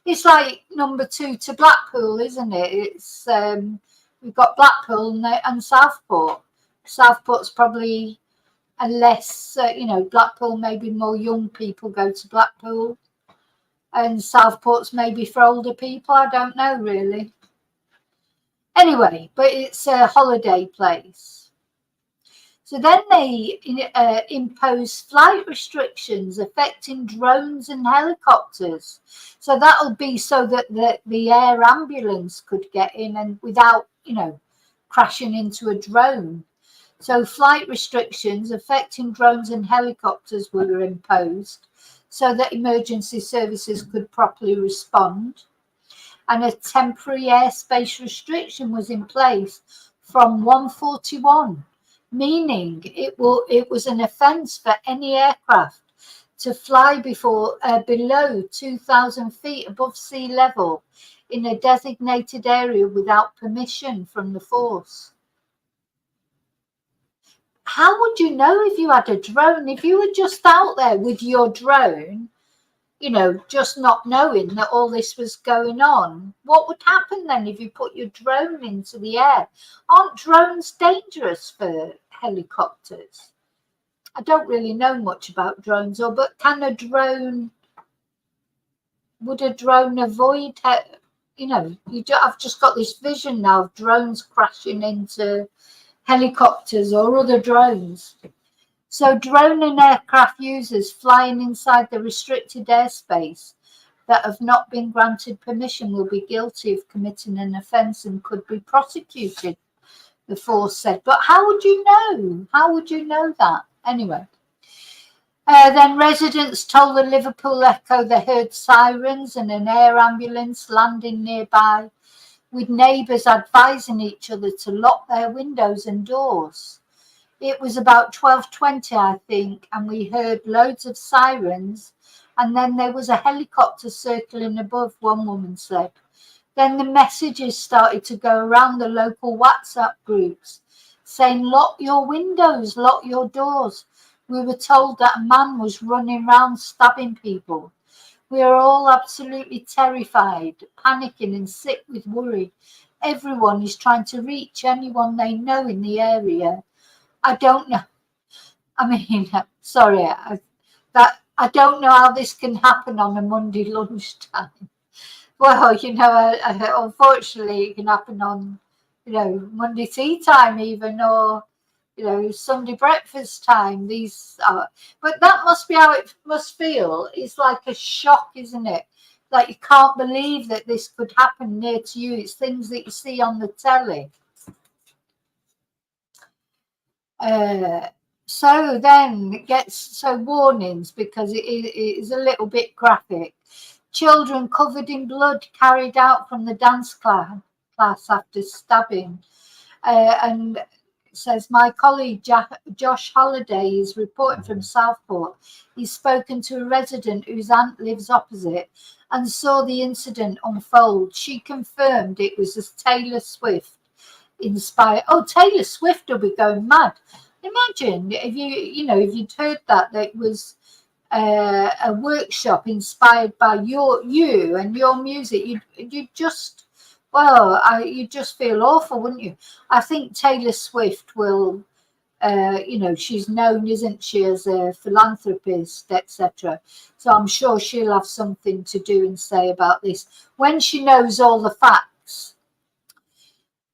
It's like number 2 to Blackpool, isn't it? It's we've got Blackpool and Southport. Southport's probably a less, you know, Blackpool maybe more young people go to Blackpool, and Southport's maybe for older people. I don't know really. Anyway, but it's a holiday place. So then they impose flight restrictions affecting drones and helicopters. So that'll be so that the air ambulance could get in and without, you know, crashing into a drone. So flight restrictions affecting drones and helicopters were imposed so that emergency services could properly respond. And a temporary airspace restriction was in place from 141. Meaning it was an offence for any aircraft to fly below 2,000 feet above sea level in a designated area without permission from the force. How would you know if you had a drone? If you were just out there with your drone, you know, just not knowing that all this was going on, what would happen then if you put your drone into the air? Aren't drones dangerous for helicopters? I don't really know much about drones, but can a drone, would a drone avoid, you know, I've just got this vision now of drones crashing into helicopters or other drones. So drone and aircraft users flying inside the restricted airspace that have not been granted permission will be guilty of committing an offence and could be prosecuted, the force said. But how would you know? How would you know that? Anyway. Then residents told the Liverpool Echo they heard sirens and an air ambulance landing nearby, with neighbours advising each other to lock their windows and doors. It was about 12:20, I think, and we heard loads of sirens, and then there was a helicopter circling above, one woman said. Then the messages started to go around the local WhatsApp groups saying, lock your windows, lock your doors. We were told that a man was running around stabbing people. We are all absolutely terrified, panicking and sick with worry. Everyone is trying to reach anyone they know in the area. I don't know. I mean, sorry, I don't know how this can happen on a Monday lunchtime. Well, you know, unfortunately, it can happen on, you know, Monday tea time even, or, you know, Sunday breakfast time. But that must be how it must feel. It's like a shock, isn't it? Like you can't believe that this could happen near to you. It's things that you see on the telly. So then it gets warnings, because it is a little bit graphic. Children covered in blood carried out from the dance class after stabbing. And it says, my colleague Josh Holliday is reporting from Southport. He's spoken to a resident whose aunt lives opposite and saw the incident unfold. She confirmed it was a Taylor Swift inspired. Oh, Taylor Swift will be going mad. Imagine if if you'd heard that it was a workshop inspired by you and your music, you'd just feel awful, wouldn't you? I think Taylor Swift will, she's known, isn't she, as a philanthropist, etc. So I'm sure she'll have something to do and say about this when she knows all the facts.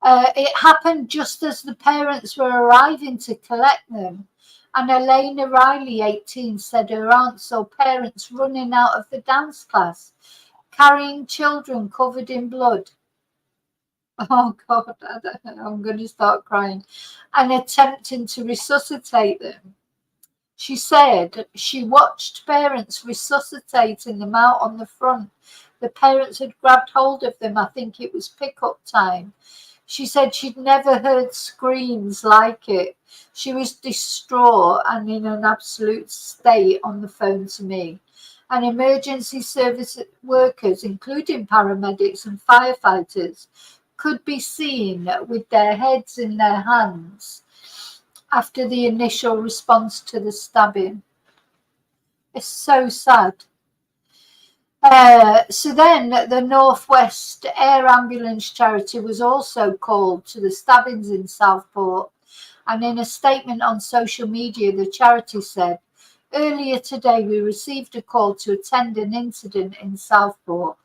It happened just as the parents were arriving to collect them. And Elena Riley, 18, said her aunt saw parents running out of the dance class, carrying children covered in blood. Oh, God, I'm going to start crying. And attempting to resuscitate them. She said she watched parents resuscitating them out on the front. The parents had grabbed hold of them. I think it was pickup time. She said she'd never heard screams like it. She was distraught and in an absolute state on the phone to me. And emergency service workers, including paramedics and firefighters, could be seen with their heads in their hands after the initial response to the stabbing. It's so sad. So then the Northwest Air Ambulance Charity was also called to the stabbings in Southport. And in a statement on social media, the charity said, earlier today we received a call to attend an incident in Southport.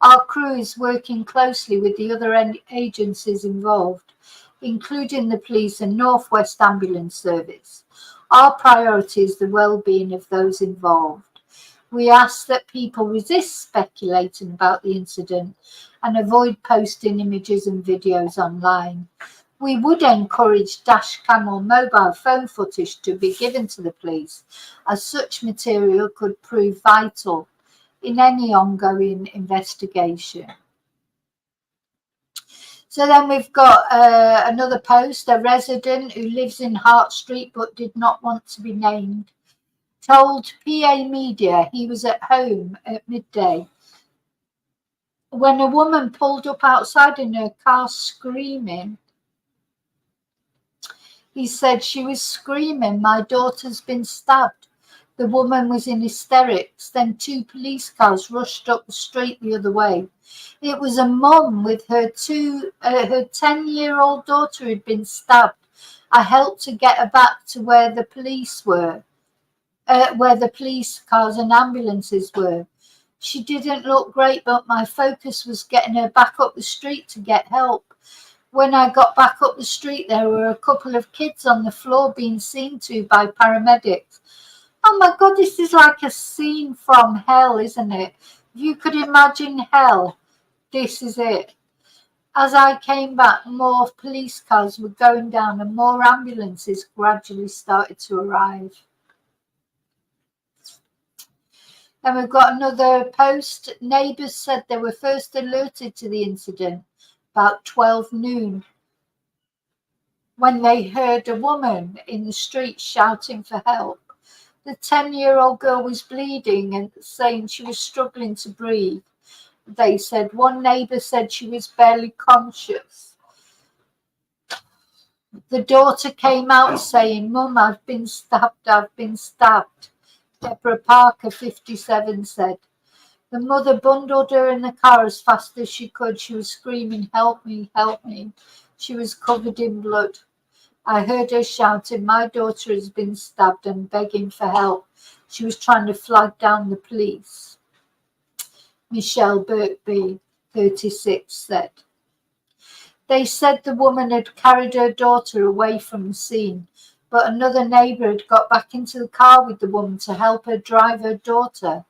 Our crew is working closely with the other agencies involved, including the police and Northwest Ambulance Service. Our priority is the well-being of those involved. We ask that people resist speculating about the incident and avoid posting images and videos online. We would encourage dash cam or mobile phone footage to be given to the police, as such material could prove vital in any ongoing investigation. So then we've got another post, a resident who lives in Hart Street but did not want to be named, told PA Media he was at home at midday when a woman pulled up outside in her car screaming. He said she was screaming, "My daughter's been stabbed." The woman was in hysterics. Then 2 police cars rushed up the street the other way. It was a mum with her 10-year-old daughter who'd been stabbed. I helped to get her back to where the police were, where the police cars and ambulances were. She didn't look great, but my focus was getting her back up the street to get help. When I got back up the street, there were a couple of kids on the floor being seen to by paramedics. Oh my God, this is like a scene from hell, isn't it? If you could imagine hell, this is it. As I came back, more police cars were going down and more ambulances gradually started to arrive. Then we've got another post. Neighbours said they were first alerted to the incident about 12 noon when they heard a woman in the street shouting for help. The 10-year-old girl was bleeding and saying she was struggling to breathe. They said one neighbour said she was barely conscious. The daughter came out saying, "Mum, I've been stabbed, I've been stabbed." Deborah Parker, 57, said. The mother bundled her in the car as fast as she could. She was screaming, "Help me, help me." She was covered in blood. I heard her shouting, "My daughter has been stabbed," and begging for help. She was trying to flag down the police. Michelle Birkby, 36, said. They said the woman had carried her daughter away from the scene, but another neighbour had got back into the car with the woman to help her drive her daughter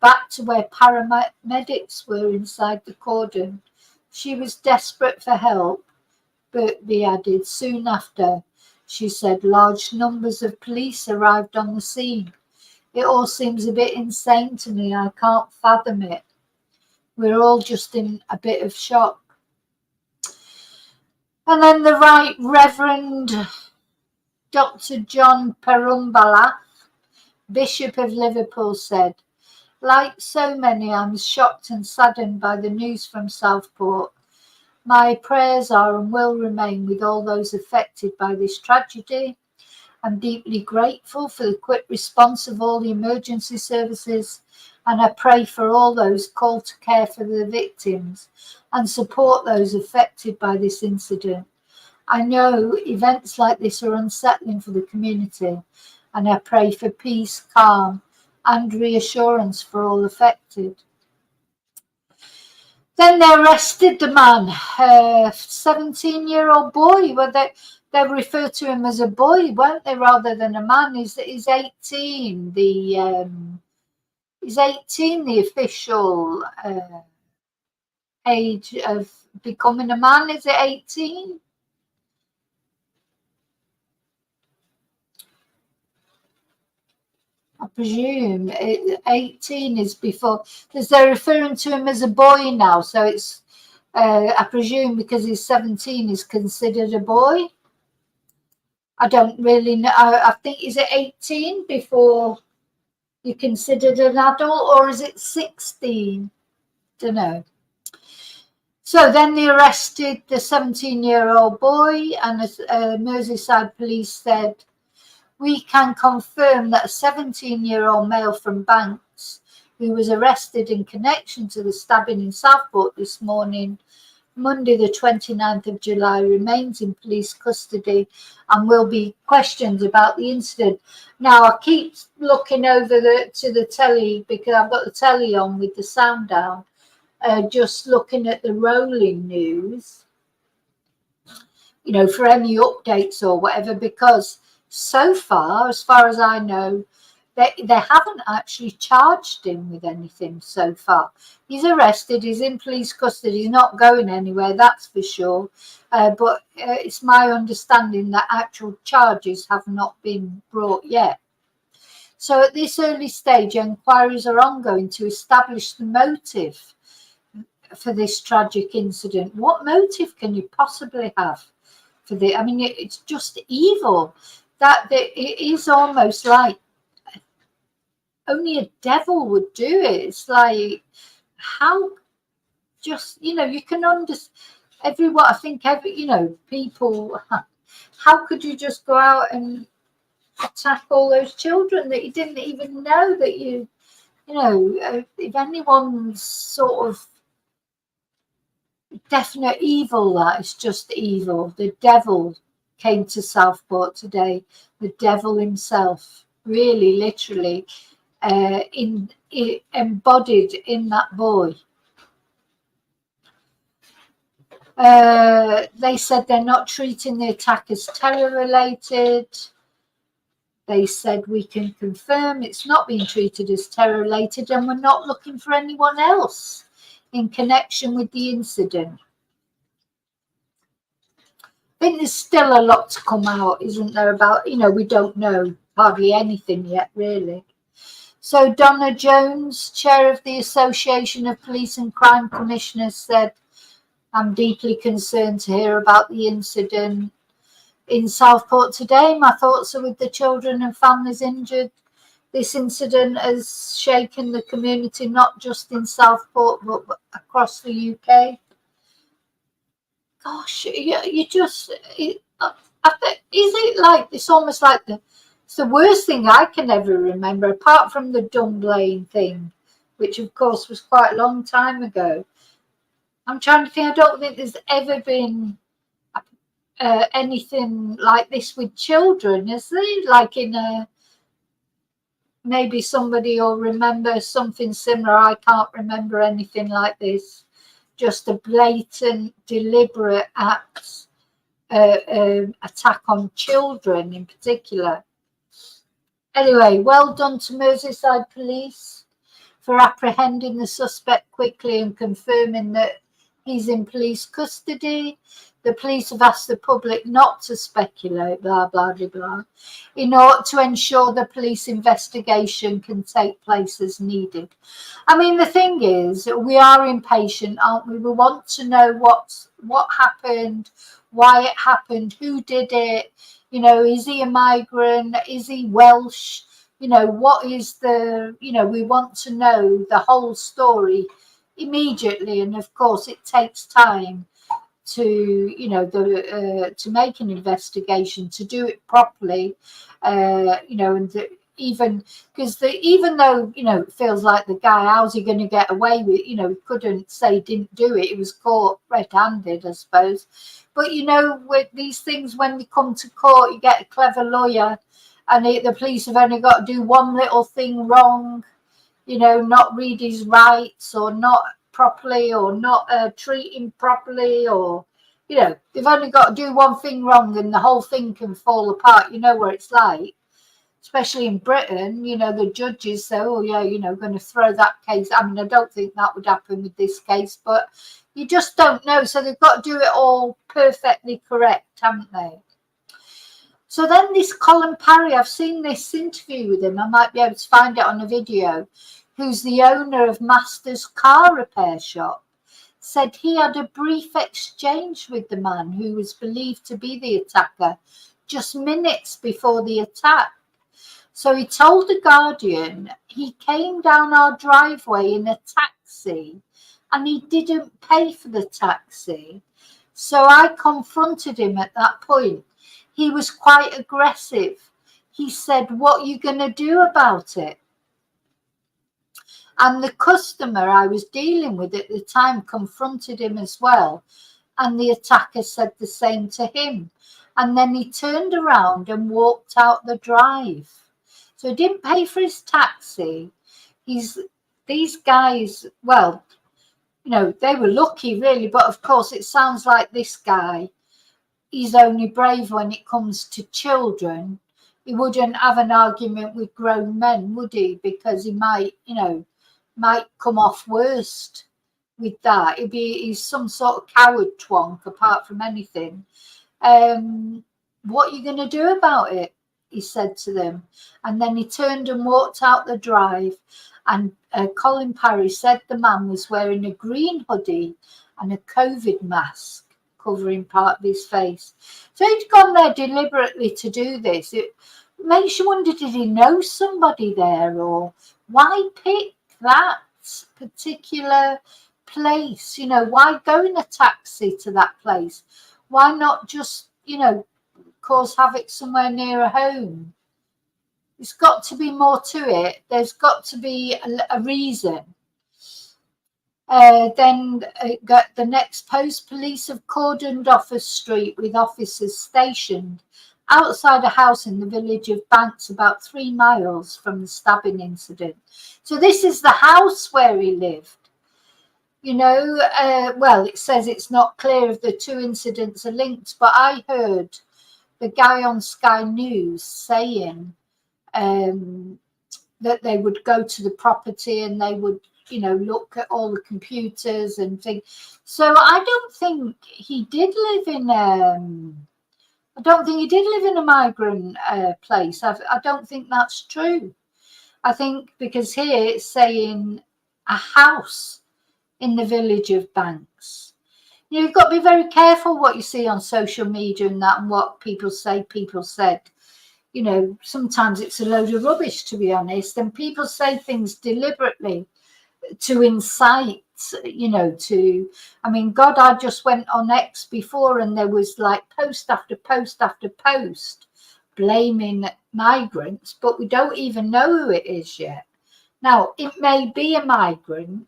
back to where paramedics were inside the cordon. She was desperate for help. Birkby added, soon after, she said, large numbers of police arrived on the scene. It all seems a bit insane to me. I can't fathom it. We're all just in a bit of shock. And then the Right Reverend Dr. John Perumbalath, Bishop of Liverpool, said, like so many, I'm shocked and saddened by the news from Southport. My prayers are and will remain with all those affected by this tragedy. I'm deeply grateful for the quick response of all the emergency services, and I pray for all those called to care for the victims and support those affected by this incident. I know events like this are unsettling for the community, and I pray for peace, calm, and reassurance for all affected. Then they arrested the man, a 17-year-old boy. Well, they refer to him as a boy, weren't they, rather than a man? He's 18. He's 18, the official age of becoming a man. Is it 18? I presume 18 is before, because they're referring to him as a boy now. So it's, I presume because he's 17 is considered a boy. I don't really know. I think, is it 18 before you're considered an adult, or is it 16? Don't know. So then they arrested the 17-year-old boy, and Merseyside police said, we can confirm that a 17-year-old male from Banks, who was arrested in connection to the stabbing in Southport this morning, Monday the 29th of July, remains in police custody and will be questioned about the incident. Now, I keep looking over to the telly because I've got the telly on with the sound down, just looking at the rolling news, you know, for any updates or whatever, because so far, as far as I know, they haven't actually charged him with anything so far. He's arrested, he's in police custody, he's not going anywhere, that's for sure. But it's my understanding that actual charges have not been brought yet. So at this early stage, inquiries are ongoing to establish the motive for this tragic incident. What motive can you possibly have for this? I mean, it's just evil. That it is almost like only a devil would do it. It's like, how, just, you know, you can understand everyone. I think you know, people, how could you just go out and attack all those children that you didn't even know that you know, if anyone's sort of definite evil, that is just evil. The devil came to Southport today, the devil himself, really, literally, embodied in that boy. They said they're not treating the attack as terror-related. They said we can confirm it's not being treated as terror-related, and we're not looking for anyone else in connection with the incident. I think there's still a lot to come out, isn't there, about, you know, we don't know hardly anything yet, really. So Donna Jones, chair of the Association of Police and Crime Commissioners, said, I'm deeply concerned to hear about the incident in Southport today. My thoughts are with the children and families injured. This incident has shaken the community, not just in Southport, but across the UK. Gosh, you just, is it like, it's almost like it's the worst thing I can ever remember, apart from the Dunblane thing, which of course was quite a long time ago. I'm trying to think, I don't think there's ever been anything like this with children, is there? Like in a, maybe somebody will remember something similar. I can't remember anything like this. Just a blatant, deliberate act, attack on children in particular. Anyway, well done to Merseyside Police for apprehending the suspect quickly and confirming that he's in police custody. The police have asked the public not to speculate, blah, blah, blah, blah, in order to ensure the police investigation can take place as needed. I mean, the thing is, we are impatient, aren't we? We want to know what happened, why it happened, who did it. You know, is he a migrant? Is he Welsh? You know, what is the, you know, we want to know the whole story immediately. And of course, it takes time to, you know, to make an investigation, to do it properly, you know, and even because even though, you know, it feels like the guy, how's he going to get away with, you know, he couldn't say he didn't do it. He was caught red-handed, I suppose. But, you know, with these things, when they come to court, you get a clever lawyer and the police have only got to do one little thing wrong, you know, not read his rights or not properly or not treat him properly, or, you know, they've only got to do one thing wrong and the whole thing can fall apart. You know what it's like, especially in Britain. You know, the judges say, oh yeah, you know, going to throw that case. I mean, I don't think that would happen with this case, but you just don't know. So they've got to do it all perfectly correct, haven't they? So then this Colin Parry, I've seen this interview with him, I might be able to find it on a video, who's the owner of Master's car repair shop, said he had a brief exchange with the man who was believed to be the attacker just minutes before the attack. So he told The Guardian he came down our driveway in a taxi and he didn't pay for the taxi. So I confronted him at that point. He was quite aggressive. He said, what are you going to do about it? And the customer I was dealing with at the time confronted him as well. And the attacker said the same to him. And then he turned around and walked out the drive. So he didn't pay for his taxi. These guys, well, you know, they were lucky really. But of course, it sounds like this guy, he's only brave when it comes to children. He wouldn't have an argument with grown men, would he? Because he might, you know, might come off worst with that. He's some sort of coward twonk apart from anything. What are you going to do about it? He said to them. And then he turned and walked out the drive. And Colin Parry said the man was wearing a green hoodie and a COVID mask covering part of his face. So he'd gone there deliberately to do this. makes you wonder, did he know somebody there, or why pick that particular place? You know, why go in a taxi to that place? Why not just, you know, cause havoc somewhere nearer home? There's got to be more to it. There's got to be a reason. Then got the next post. Police have cordoned off a street with officers stationed outside a house in the village of Banks, about 3 miles from the stabbing incident. So this is the house where he lived. You know, well, it says it's not clear if the two incidents are linked, but I heard the guy on Sky News saying that they would go to the property and they would, you know, look at all the computers and things. So I don't think he did live in I don't think he did live in a migrant place. I don't think that's true. I think because here it's saying a house in the village of Banks. You know, you've got to be very careful what you see on social media and that, and what people say, people said. You know, sometimes it's a load of rubbish, to be honest, and people say things deliberately to incite, you know, to, I mean, God, I just went on X before and there was like post after post after post blaming migrants, but we don't even know who it is yet. Now, it may be a migrant,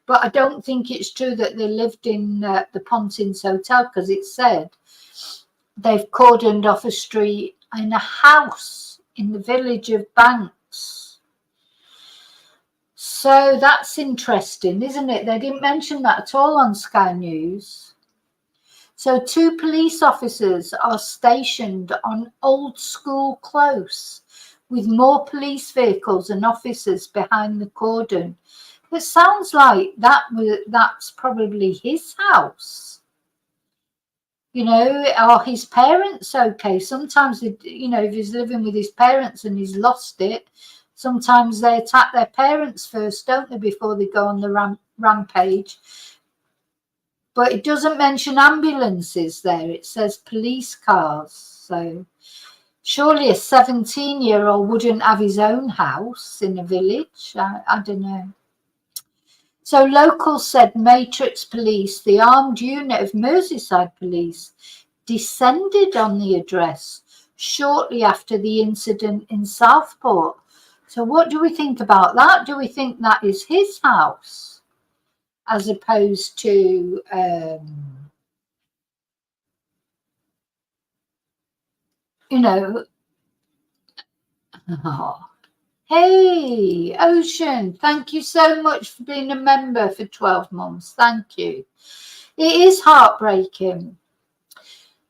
but I don't think it's true that they lived in the Pontins Hotel, because it said they've cordoned off a street in a house in the village of Banks. So that's interesting, isn't it? They didn't mention that at all on Sky News. So 2 police officers are stationed on Old School Close with more police vehicles and officers behind the cordon. It sounds like that's probably his house. You know, are his parents okay? Sometimes, you know, if he's living with his parents and he's lost it, sometimes they attack their parents first, don't they, before they go on the rampage. But it doesn't mention ambulances there. It says police cars. So surely a 17-year-old wouldn't have his own house in a village. I don't know. So locals said Matrix Police, the armed unit of Merseyside Police, descended on the address shortly after the incident in Southport. So what do we think about that? Do we think that is his house as opposed to you know, hey, Ocean, thank you so much for being a member for 12 months. Thank you. It is heartbreaking.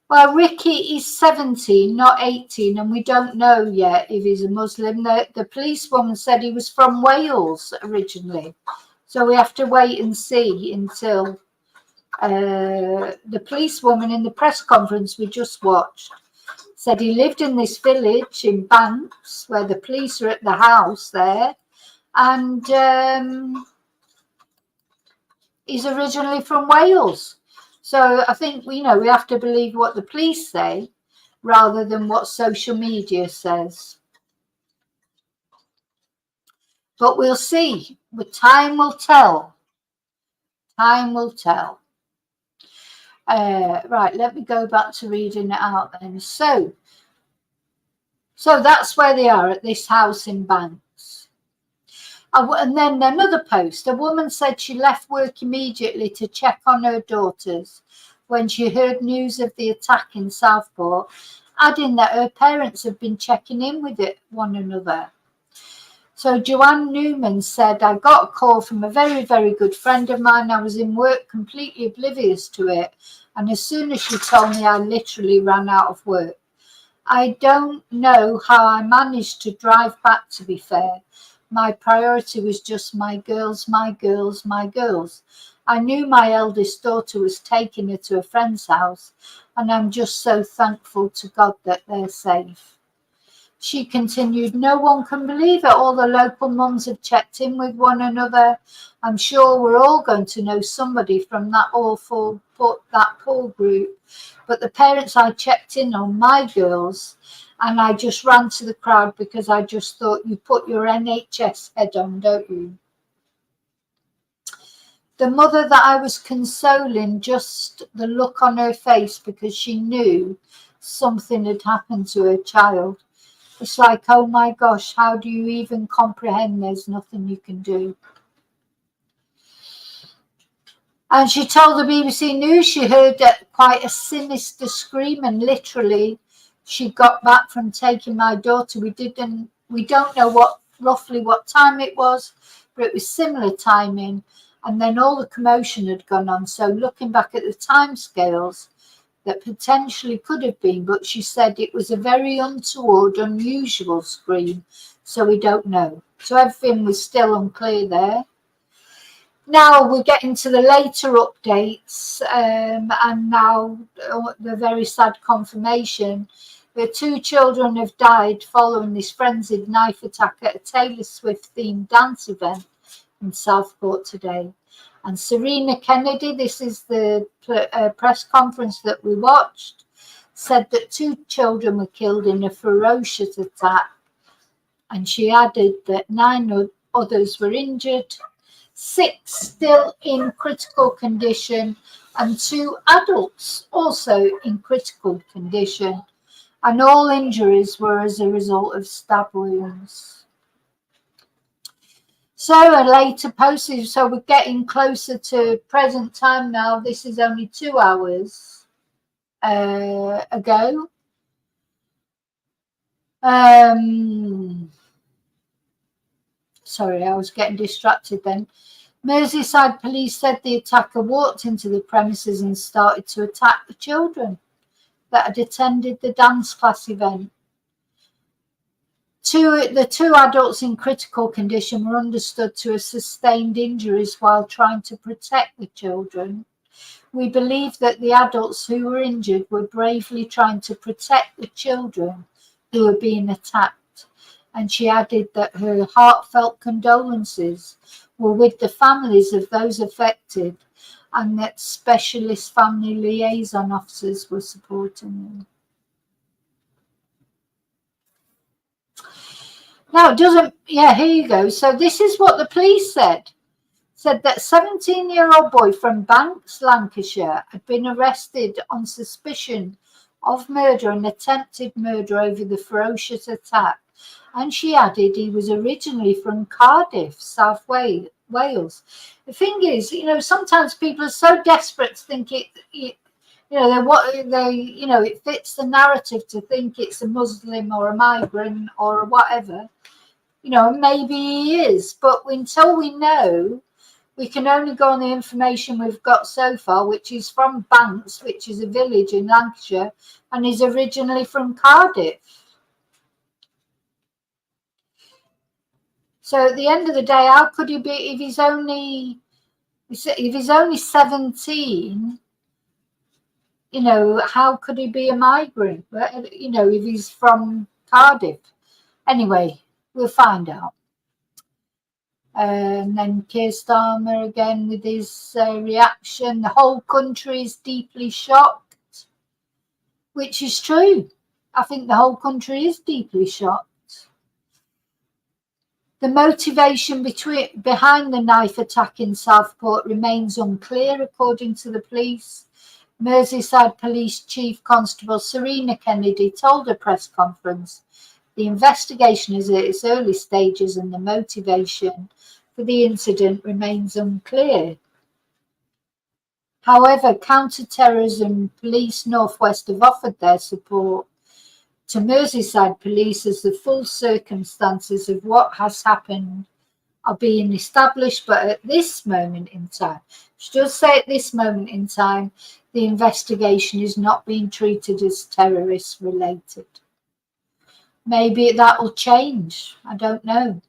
Well, Ricky is 17, not 18, and we don't know yet if he's a Muslim. The policewoman said he was from Wales originally. So we have to wait and see until the policewoman in the press conference we just watched said he lived in this village in Banks where the police are at the house there. And he's originally from Wales. So I think, you know, we have to believe what the police say rather than what social media says. But we'll see. But time will tell. Time will tell. Right, let me go back to reading it out then. So that's where they are, at this house in Banks. And then another post, a woman said she left work immediately to check on her daughters when she heard news of the attack in Southport, adding that her parents have been checking in with one another. So Joanne Newman said, I got a call from a very, very good friend of mine. I was in work completely oblivious to it. And as soon as she told me, I literally ran out of work. I don't know how I managed to drive back, to be fair. My priority was just my girls, my girls, my girls. I knew my eldest daughter was taking her to a friend's house, and I'm just so thankful to God that they're safe. She continued, no one can believe it. All the local mums have checked in with one another. I'm sure we're all going to know somebody from that poor group. But the parents I checked in on, my girls, And I just ran to the crowd because I just thought, you put your NHS head on, don't you? The mother that I was consoling, just the look on her face, because she knew something had happened to her child. It's like, oh my gosh, how do you even comprehend there's nothing you can do? And she told the BBC News she heard quite a sinister scream, and literally she got back from taking my daughter. We don't know roughly what time it was, but it was similar timing. And then all the commotion had gone on. So looking back at the timescales, that potentially could have been, but she said it was a very untoward, unusual scream. So we don't know. So everything was still unclear there. Now we're getting to the later updates, and now the very sad confirmation. The 2 children have died following this frenzied knife attack at a Taylor Swift themed dance event in Southport today. And Serena Kennedy, this is the press conference that we watched, said that 2 children were killed in a ferocious attack. And she added that 9 others were injured, 6 still in critical condition, and 2 adults also in critical condition. And all injuries were as a result of stab wounds. So a later postage, so we're getting closer to present time now. This is only 2 hours ago. Sorry, I was getting distracted then. Merseyside police said the attacker walked into the premises and started to attack the children that had attended the dance class event. The 2 adults in critical condition were understood to have sustained injuries while trying to protect the children. We believe that the adults who were injured were bravely trying to protect the children who were being attacked. And she added that her heartfelt condolences were with the families of those affected, and that specialist family liaison officers were supporting them. Now, it doesn't, yeah, here you go. So this is what the police said. Said that 17-year-old boy from Banks, Lancashire, had been arrested on suspicion of murder and attempted murder over the ferocious attack. And she added he was originally from Cardiff, South Wales. The thing is, sometimes people are so desperate to think it fits the narrative to think it's a Muslim or a migrant or whatever. Maybe he is, but until we know, we can only go on the information we've got so far, which is from Banks, which is a village in Lancashire, and is originally from Cardiff. So at the end of the day, how could he be, if he's only 17, how could he be a migrant? If he's from Cardiff. Anyway, we'll find out. And then Keir Starmer again with his reaction. The whole country is deeply shocked, which is true. I think the whole country is deeply shocked. The motivation behind the knife attack in Southport remains unclear, according to the police. Merseyside Police Chief Constable Serena Kennedy told a press conference the investigation is at its early stages and the motivation for the incident remains unclear. However, Counter-Terrorism Police Northwest have offered their support to Merseyside Police as the full circumstances of what has happened are being established, but at this moment in time, she does say at this moment in time, the investigation is not being treated as terrorist related. Maybe that will change. I don't know.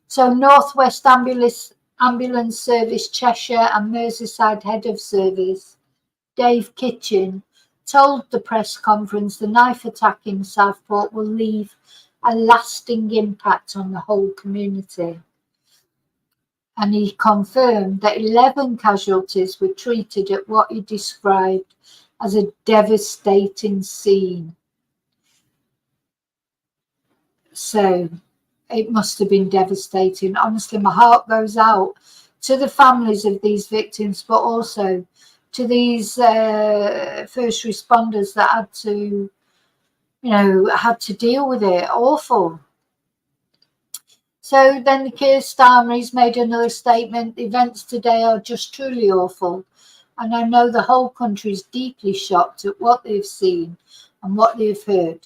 So Northwest Ambulance Service Cheshire and Merseyside Head of Service, Dave Kitchen, told the press conference the knife attack in Southport will leave a lasting impact on the whole community. And he confirmed that 11 casualties were treated at what he described as a devastating scene. So it must have been devastating. Honestly, my heart goes out to the families of these victims, but also to these first responders that had to, had to deal with it. Awful. So then the Keir Starmer's made another statement. The events today are just truly awful. And I know the whole country is deeply shocked at what they've seen and what they've heard.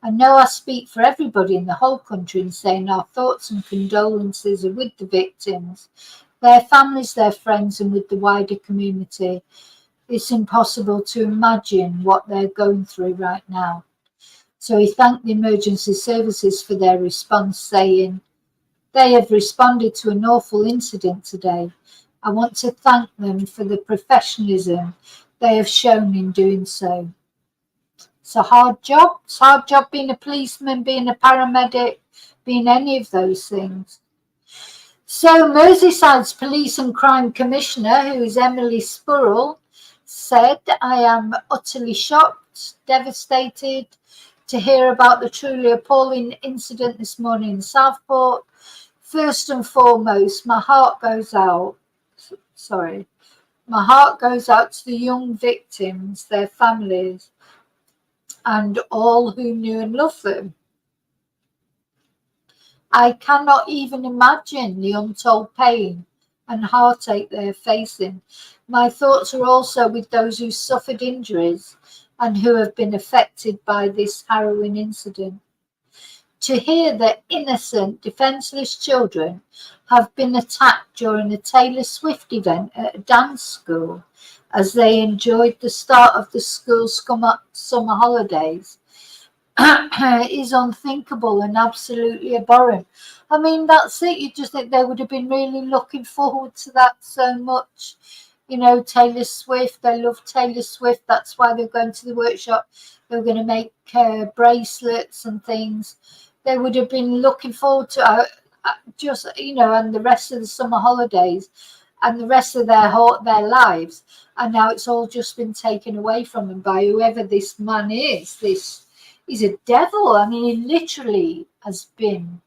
I know I speak for everybody in the whole country in saying our thoughts and condolences are with the victims, their families, their friends, and with the wider community. It's impossible to imagine what they're going through right now. So he thanked the emergency services for their response, saying, they have responded to an awful incident today. I want to thank them for the professionalism they have shown in doing so. It's a hard job. It's a hard job being a policeman, being a paramedic, being any of those things. So Merseyside's Police and Crime Commissioner, who is Emily Spurrell, said, I am utterly shocked, devastated to hear about the truly appalling incident this morning in Southport. First and foremost, my heart goes out to the young victims, their families, and all who knew and loved them. I cannot even imagine the untold pain and heartache they're facing. My thoughts are also with those who suffered injuries and who have been affected by this harrowing incident. To hear that innocent, defenceless children have been attacked during a Taylor Swift event at a dance school as they enjoyed the start of the school's summer holidays is unthinkable and absolutely abhorrent. I mean, that's it. You just think they would have been really looking forward to that so much. Taylor Swift, they love Taylor Swift. That's why they're going to the workshop. They were going to make bracelets and things. They would have been looking forward to and the rest of the summer holidays and the rest of their lives. And now it's all just been taken away from them by whoever this man is. He's a devil. I mean, he literally has been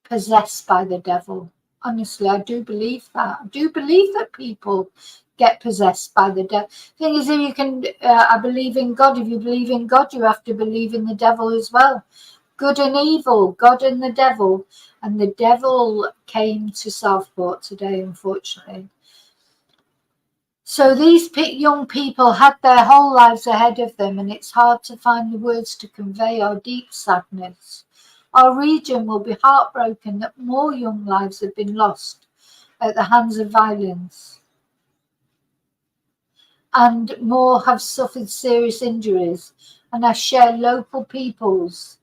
possessed by the devil. Honestly, I do believe that. I do believe that people get possessed by the devil. Thing is, if you can, I believe in God. If you believe in God, you have to believe in the devil as well. Good and evil, God and the devil. And the devil came to Southport today, unfortunately. So these young people had their whole lives ahead of them, and it's hard to find the words to convey our deep sadness. Our region will be heartbroken that more young lives have been lost at the hands of violence, and more have suffered serious injuries. And I share local people's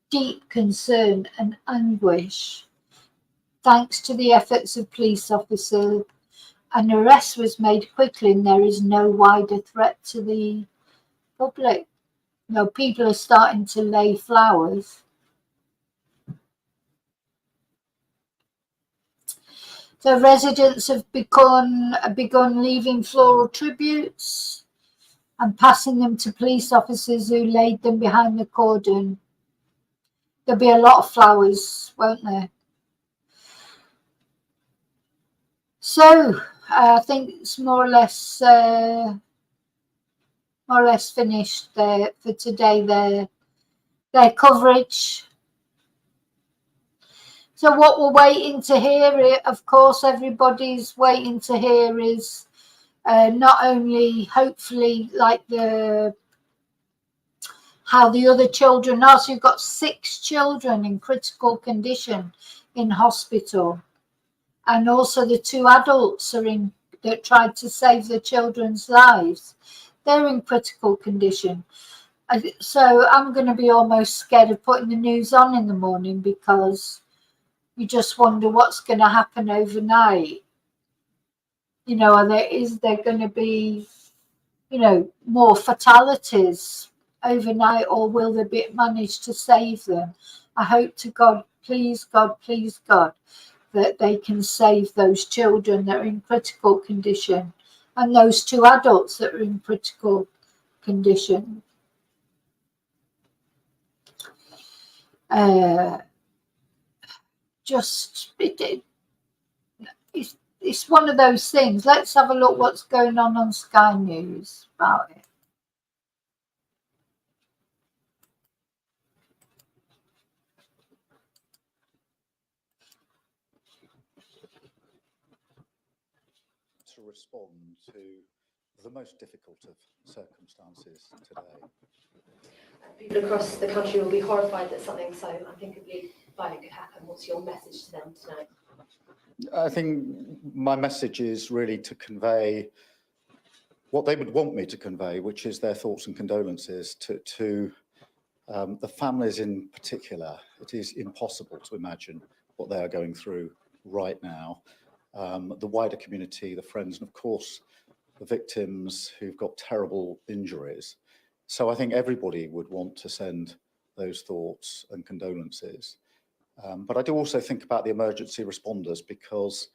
deep concern and anguish. Thanks to the efforts of police officers, an arrest was made quickly, and there is no wider threat to the public. People are starting to lay flowers. So residents have begun leaving floral tributes and passing them to police officers who laid them behind the cordon. There'll be a lot of flowers, won't there? So I think it's more or less finished there for today. Their coverage. So what we're waiting to hear, of course, everybody's waiting to hear is not only hopefully like how the other children are. So you've got 6 children in critical condition in hospital, and also the 2 adults that tried to save the children's lives. They're in critical condition. So I'm going to be almost scared of putting the news on in the morning, because you just wonder what's going to happen overnight. Is there going to be, more fatalities overnight, or will they manage to save them? I hope to God, please God, that they can save those children that are in critical condition, and those 2 adults that are in critical condition. just it's one of those things. Let's have a look what's going on Sky News about it. To respond to the most difficult of circumstances today. People across the country will be horrified that something so unthinkably violent could happen. What's your message to them tonight? I think my message is really to convey what they would want me to convey, which is their thoughts and condolences to the families in particular. It is impossible to imagine what they are going through right now. The wider community, the friends, and of course, the victims who've got terrible injuries. So I think everybody would want to send those thoughts and condolences. But I do also think about the emergency responders, because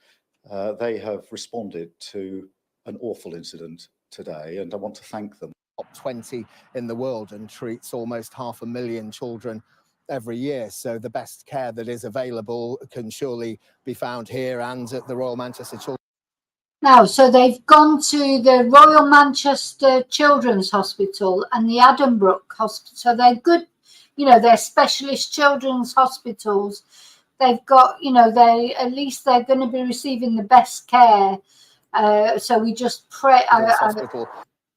they have responded to an awful incident today, and I want to thank them. Top 20 in the world and treats almost 500,000 children every year. So the best care that is available can surely be found here and at the Royal Manchester Children's. Now, so they've gone to the Royal Manchester Children's Hospital and the Addenbrooke Hospital. So they're good, you know, they're specialist children's hospitals. They've got, you know, at least they're going to be receiving the best care. So we just pray.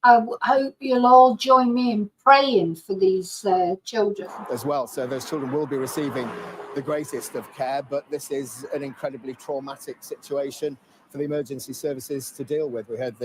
I hope you'll all join me in praying for these children as well. So those children will be receiving the greatest of care, but this is an incredibly traumatic situation for the emergency services to deal with. We heard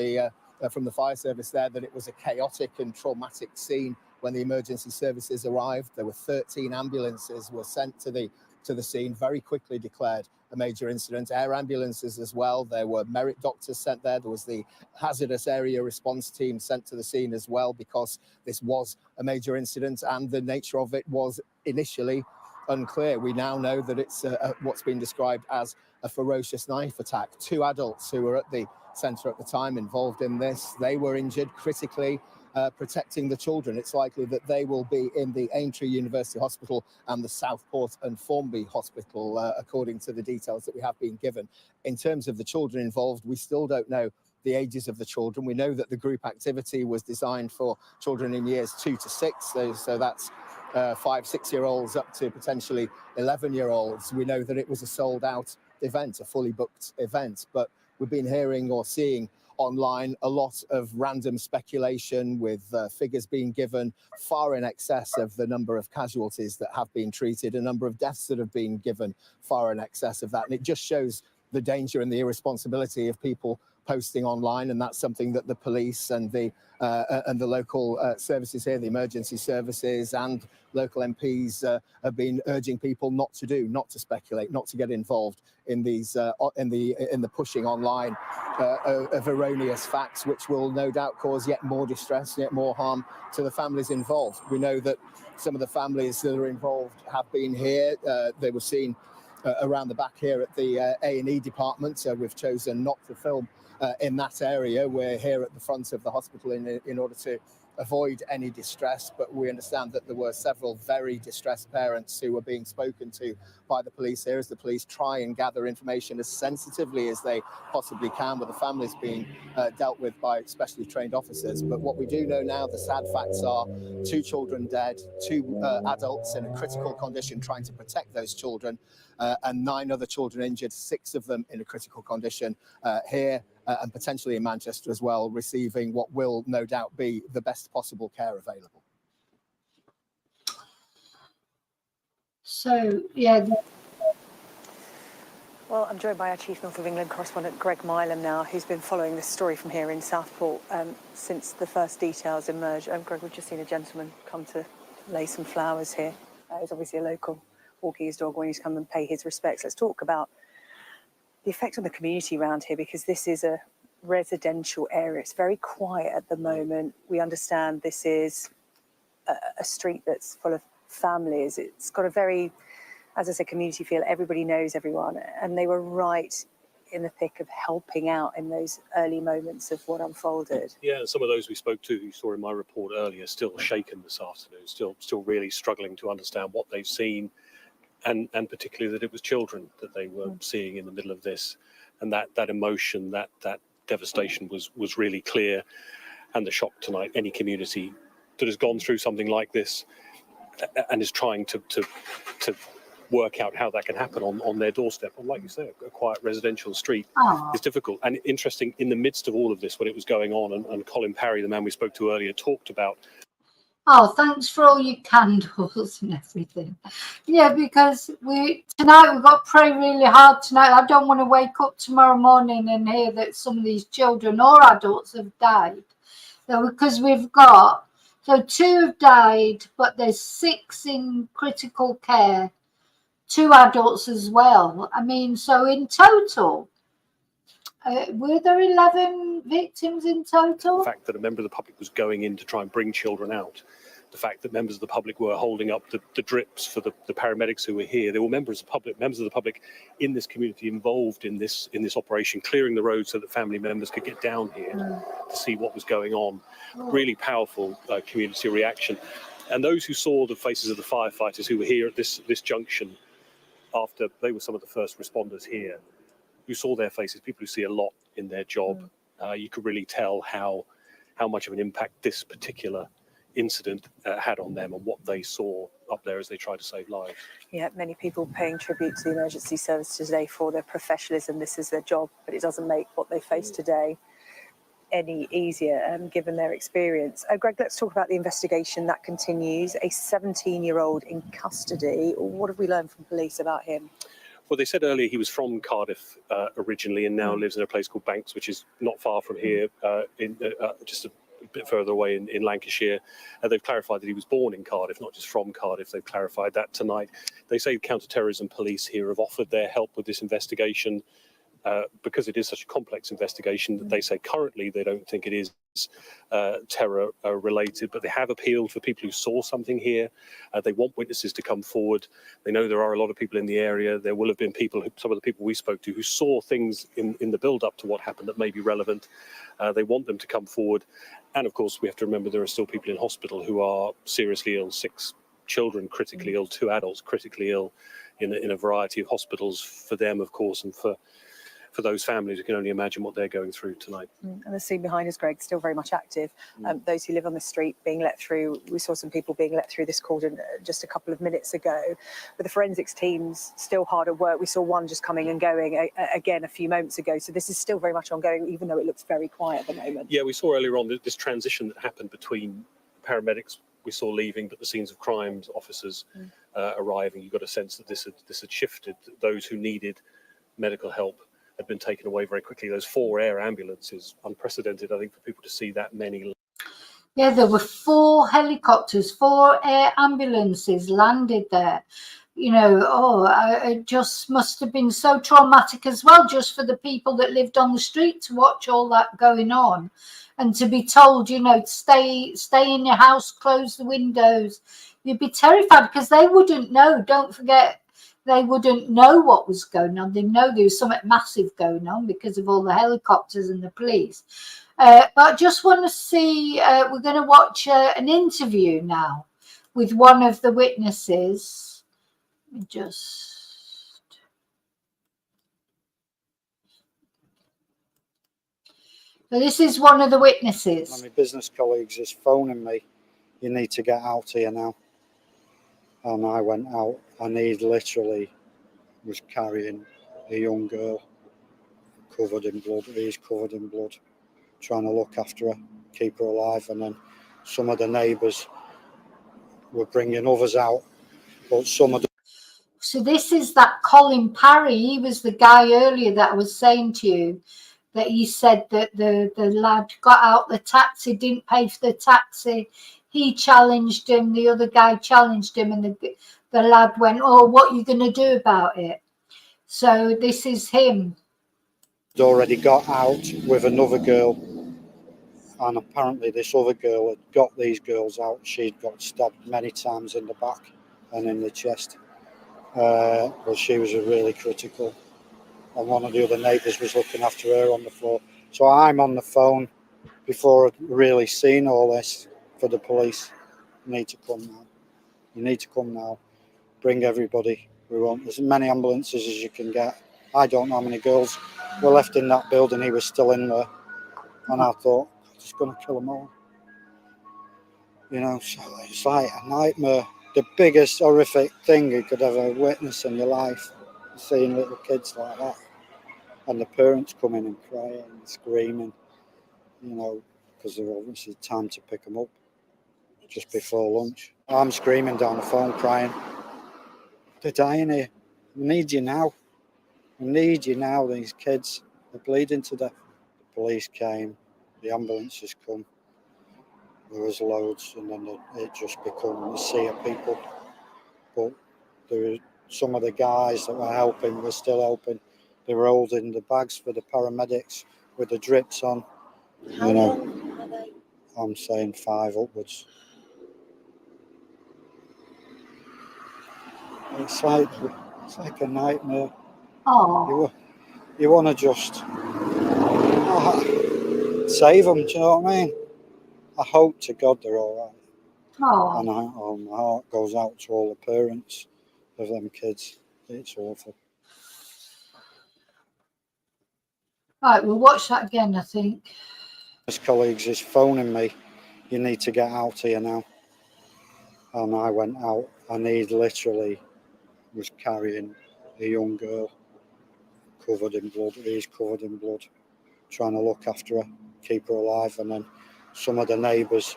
from the fire service there that it was a chaotic and traumatic scene when the emergency services arrived. There were 13 ambulances were sent to the scene, very quickly declared a major incident. Air ambulances as well. There were merit doctors sent there. There was the hazardous area response team sent to the scene as well, because this was a major incident and the nature of it was initially unclear. We now know that it's what's been described as a ferocious knife attack. 2 adults who were at the centre at the time involved in this, they were injured critically. Protecting the children. It's likely that they will be in the Aintree University Hospital and the Southport and Formby Hospital, according to the details that we have been given. In terms of the children involved, we still don't know the ages of the children. We know that the group activity was designed for children in years 2 to 6, so that's 5-6-year-olds up to potentially 11-year-olds. We know that it was a sold-out event, a fully booked event, but we've been hearing or seeing online a lot of random speculation, with figures being given far in excess of the number of casualties that have been treated, a number of deaths that have been given far in excess of that. And it just shows the danger and the irresponsibility of people posting online, and that's something that the police and the local services here, the emergency services and local MPs have been urging people not to do, not to speculate, not to get involved in these in the pushing online of erroneous facts, which will no doubt cause yet more distress, yet more harm to the families involved. We know that some of the families that are involved have been here. They were seen around the back here at the A&E department. We've chosen not to film in that area. We're here at the front of the hospital in order to avoid any distress, but we understand that there were several very distressed parents who were being spoken to by the police here as the police try and gather information as sensitively as they possibly can, with the families being dealt with by specially trained officers. But what we do know now, the sad facts are 2 children dead, 2 adults in a critical condition trying to protect those children, and 9 other children injured, 6 of them in a critical condition here and potentially in Manchester as well, receiving what will no doubt be the best possible care available. So, yeah. Well, I'm joined by our Chief North of England correspondent, Greg Milam, now, who's been following this story from here in Southport since the first details emerged. Greg, we've just seen a gentleman come to lay some flowers here. He's obviously a local, walking his dog when he's come and pay his respects. Let's talk about the effect on the community around here, because this is a residential area. It's very quiet at the moment. We understand this is a street that's full of families. It's got a very, as I said, community feel. Everybody knows everyone, and they were right in the thick of helping out in those early moments of what unfolded. Yeah, and some of those we spoke to, who saw in my report earlier, still shaken this afternoon, still really struggling to understand what they've seen, and particularly that it was children that they were seeing in the middle of this, and that emotion, that devastation was really clear, and the shock tonight. Any community that has gone through something like this and is trying to work out how that can happen on their doorstep, or like you say, a quiet residential street, is difficult. And interesting, in the midst of all of this, when it was going on, and Colin Parry, the man we spoke to earlier, talked about. Oh, thanks for all your candles and everything. Yeah, because tonight we've got to pray really hard tonight. I don't want to wake up tomorrow morning and hear that some of these children or adults have died. So, because we've got, 2 have died, but there's 6 in critical care, 2 adults as well. I mean, so in total, were there 11 victims in total? The fact that a member of the public was going in to try and bring children out, the fact that members of the public were holding up the drips for the paramedics who were here. There were members of the public in this community involved in this operation, clearing the road so that family members could get down here to see what was going on. Really powerful community reaction. And those who saw the faces of the firefighters who were here at this junction, after they were some of the first responders here, who saw their faces, people who see a lot in their job, you could really tell how much of an impact this particular incident had on them and what they saw up there as they tried to save lives. Yeah, many people paying tribute to the emergency service today for their professionalism. This is their job, but it doesn't make what they face today any easier, given their experience. Greg, let's talk about the investigation that continues. A 17-year-old in custody. What have we learned from police about him? Well, they said earlier he was from Cardiff originally and now lives in a place called Banks, which is not far from here, just a bit further away in Lancashire. They've clarified that he was born in Cardiff, not just from Cardiff. They've clarified that tonight. They say counter-terrorism police here have offered their help with this investigation because it is such a complex investigation that they say currently they don't think it is terror related, but they have appealed for people who saw something here. They want witnesses to come forward. They know there are a lot of people in the area. There will have been people, some of the people we spoke to, who saw things in the build up to what happened that may be relevant. They want them to come forward. And of course, we have to remember there are still people in hospital who are seriously ill, 6 children critically ill, 2 adults critically ill in a variety of hospitals. For them, of course, and for those families, you can only imagine what they're going through tonight. And the scene behind us, Greg, still very much active. Those who live on the street being let through. We saw some people being let through this cordon just a couple of minutes ago. But the forensics teams still hard at work. We saw one just coming and going again a few moments ago. So this is still very much ongoing, even though it looks very quiet at the moment. Yeah, we saw earlier on this transition that happened between paramedics we saw leaving, but the scenes of crimes officers arriving. You got a sense that this had shifted. Those who needed medical help had been taken away very quickly. Those 4 air ambulances, unprecedented, I think, for people to see that many. Yeah, there were 4 helicopters, 4 air ambulances landed there. You know, it just must have been so traumatic as well, just for the people that lived on the street to watch all that going on and to be told, you know, to stay in your house, close the windows. You'd be terrified because they wouldn't know. Don't forget, they wouldn't know what was going on. They know there was something massive going on because of all the helicopters and the police. But I just want to see, we're going to watch an interview now with one of the witnesses. So this is one of the witnesses. My business colleagues is phoning me, you need to get out here now. And I went out and he literally was carrying a young girl covered in blood. He's covered in blood, trying to look after her, keep her alive. And then some of the neighbours were bringing others out, but some of the... So this is that Colin Parry. He was the guy earlier that I was saying to you that he said that the lad got out the taxi, didn't pay for the taxi. He challenged him, the other guy challenged him, and the lad went, oh, what are you going to do about it? So this is him. He'd already got out with another girl, and apparently this other girl had got these girls out. She'd got stabbed many times in the back and in the chest. But she was really critical. and one of the other neighbours was looking after her on the floor. So I'm on the phone before I'd really seen all this for the police. You need to come now. You need to come now. Bring everybody. We want as many ambulances as you can get. I don't know how many girls were left in that building. He was still in there. And I thought, I'm just going to kill them all. You know, so it's like a nightmare. The biggest horrific thing you could ever witness in your life, seeing little kids like that. And the parents coming and crying and screaming, you know, because they're obviously time to pick them up just before lunch. I'm screaming down the phone crying, they're dying here. We need you now. We need you now, these kids. They're bleeding to death. The police came, the ambulances come. There was loads, and then it just became a sea of people. But there were some of the guys that were helping were still helping. They were holding the bags for the paramedics with the drips on. How you know, long are they? I'm saying 5 upwards. It's like a nightmare. Oh, You want to just save them. Do you know what I mean? I hope to God they're all right. oh. And my heart goes out to all the parents of them kids. It's awful. Right, we'll watch that again, I think. His colleagues is phoning me. You need to get out here now. And I went out, and he literally was carrying a young girl covered in blood. He's covered in blood, trying to look after her, keep her alive. And then some of the neighbours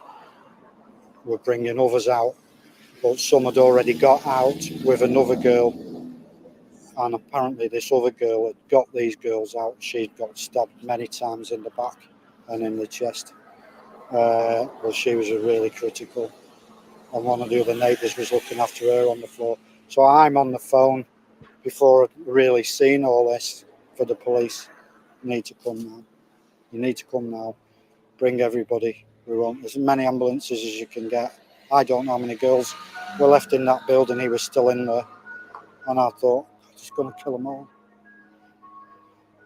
were bringing others out, but some had already got out with another girl. And apparently this other girl had got these girls out. She'd got stabbed many times in the back and in the chest. Well, she was really critical. And one of the other neighbours was looking after her on the floor. So I'm on the phone before I'd really seen all this for the police. You need to come now. You need to come now. Bring everybody. We want as many ambulances as you can get. I don't know how many girls were left in that building. He was still in there. And I thought, I'm just going to kill them all.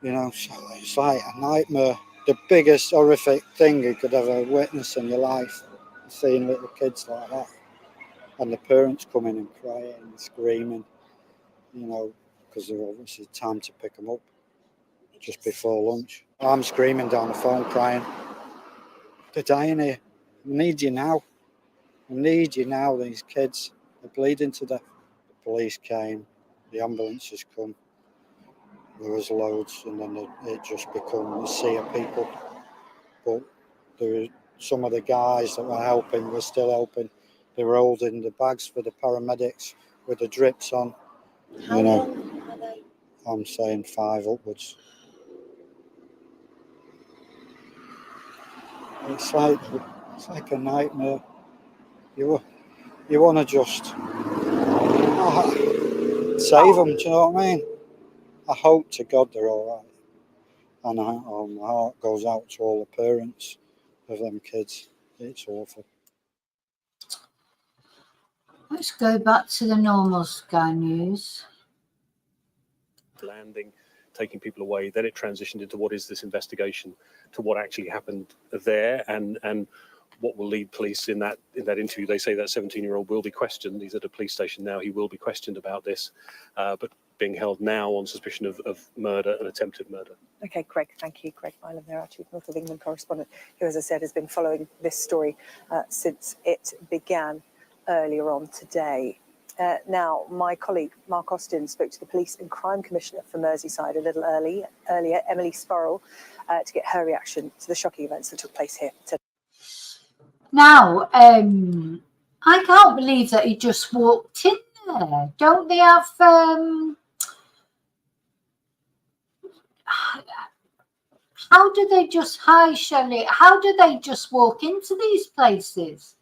You know, so it's like a nightmare. The biggest horrific thing you could ever witness in your life, seeing little kids like that. And the parents coming and crying and screaming, you know, because they're obviously time to pick them up just before lunch. I'm screaming down the phone crying, they're dying here. We need you now. We need you now, these kids. They're bleeding to death. The police came, the ambulances come. There was loads, and then it just became a sea of people. But there were some of the guys that were helping were still helping. They were holding the bags for the paramedics with the drips on. How long are they? I'm saying 5 upwards. It's like a nightmare. You want to just save them. Do you know what I mean? I hope to God they're all right. And my heart goes out to all the parents of them kids. It's awful. Let's go back to the normal Sky News. Landing, taking people away. Then it transitioned into what is this investigation, to what actually happened there, and what will lead police in that interview. They say that 17-year-old will be questioned. He's at a police station now. He will be questioned about this, but being held now on suspicion of murder and attempted murder. Okay, Greg, thank you. Greg Milam there, our Chief North of England correspondent, who, as I said, has been following this story since it began earlier on today. Now, my colleague Mark Austin spoke to the Police and Crime Commissioner for Merseyside a little earlier, Emily Sporrell, to get her reaction to the shocking events that took place here today. Now, I can't believe that he just walked in there. Don't they have... how do they just... Hi, Shelley. How do they just walk into these places?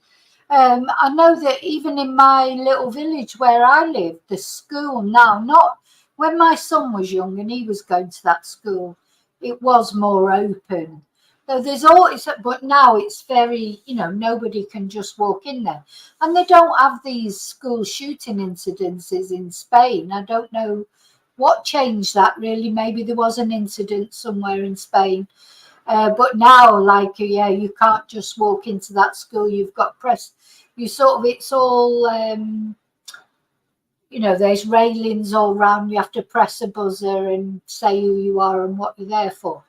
I know that even in my little village where I live, the school now, not when my son was young and he was going to that school, it was more open. So there's always, but now it's very, you know, nobody can just walk in there. And they don't have these school shooting incidences in Spain. I don't know what changed that really. Maybe there was an incident somewhere in Spain. But now, like, yeah, you can't just walk into that school. You've got press. You sort of, it's all, you know, there's railings all round. You have to press a buzzer and say who you are and what you're there for.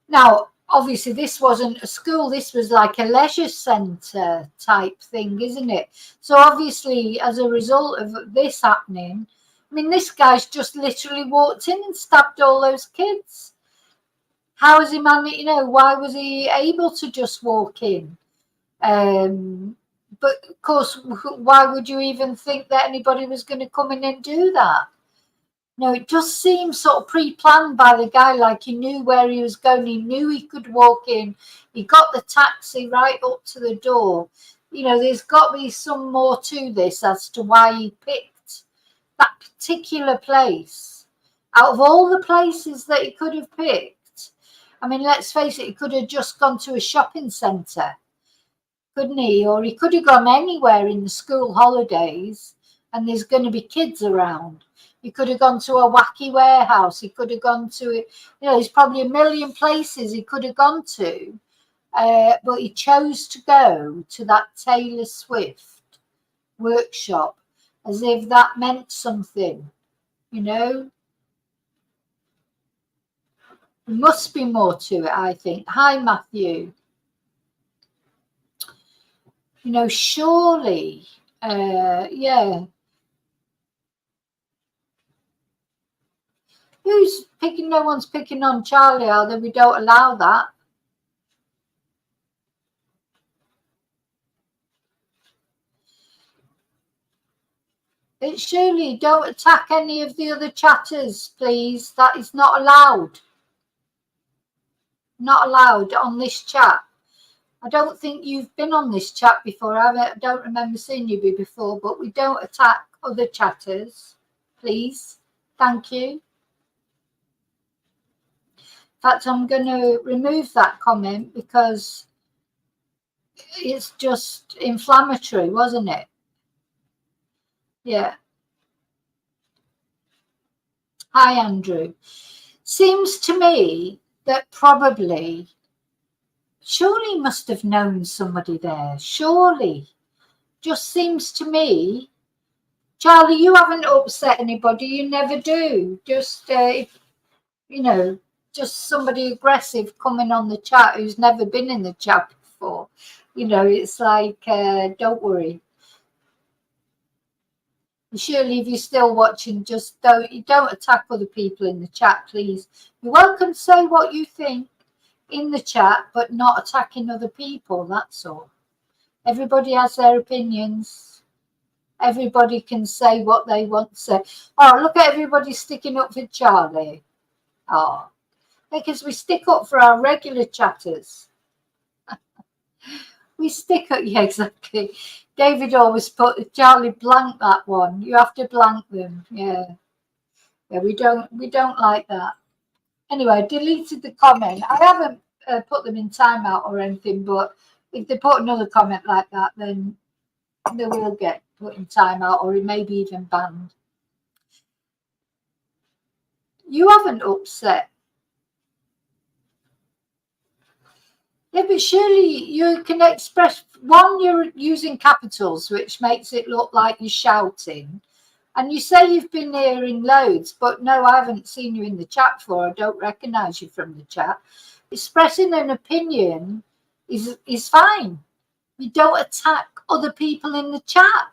Now, obviously, this wasn't a school. This was like a leisure centre type thing, isn't it? So obviously, as a result of this happening, I mean, this guy's just literally walked in and stabbed all those kids. How is he managed? You know, why was he able to just walk in? But of course, why would you even think that anybody was going to come in and do that? No, it just seems sort of pre-planned by the guy, like he knew where he was going. He knew he could walk in. He got the taxi right up to the door. You know, there's got to be some more to this as to why he picked that particular place. Out of all the places that he could have picked, I mean, let's face it, he could have just gone to a shopping centre, couldn't he? Or he could have gone anywhere in the school holidays and there's going to be kids around. He could have gone to a wacky warehouse. He could have gone to, you know, there's probably a million places he could have gone to. But he chose to go to that Taylor Swift workshop as if that meant something, you know. There must be more to it, I think. Hi, Matthew. You know, surely, yeah. Who's picking? No one's picking on Charlie, are they? We don't allow that. It's surely don't attack any of the other chatters, please. That is not allowed. Not allowed on this chat. I don't think you've been on this chat before. I don't remember seeing you before, but we don't attack other chatters, please. Thank you. In fact, I'm going to remove that comment because it's just inflammatory, wasn't it? Yeah. Hi, Andrew. Seems to me that probably, surely he must have known somebody there. Surely. Just seems to me, Charlie, you haven't upset anybody. You never do. Just, you know, just somebody aggressive coming on the chat who's never been in the chat before. You know, it's like, don't worry. Surely if you're still watching, just don't attack other people in the chat, please. You're welcome to say what you think in the chat, but not attacking other people, that's all. Everybody has their opinions. Everybody can say what they want to say. Oh, look at everybody sticking up for Charlie. Oh, because we stick up for our regular chatters. We stick up, yeah, exactly. David always put Charlie blank that one. You have to blank them, yeah. Yeah, we don't like that. Anyway, I deleted the comment. I haven't put them in timeout or anything, but if they put another comment like that, then they will get put in timeout or it may be even banned. You haven't upset. Yeah, but surely you can express, one, you're using capitals, which makes it look like you're shouting. And you say you've been hearing loads, but no, I haven't seen you in the chat before. I don't recognise you from the chat. Expressing an opinion is fine. You don't attack other people in the chat.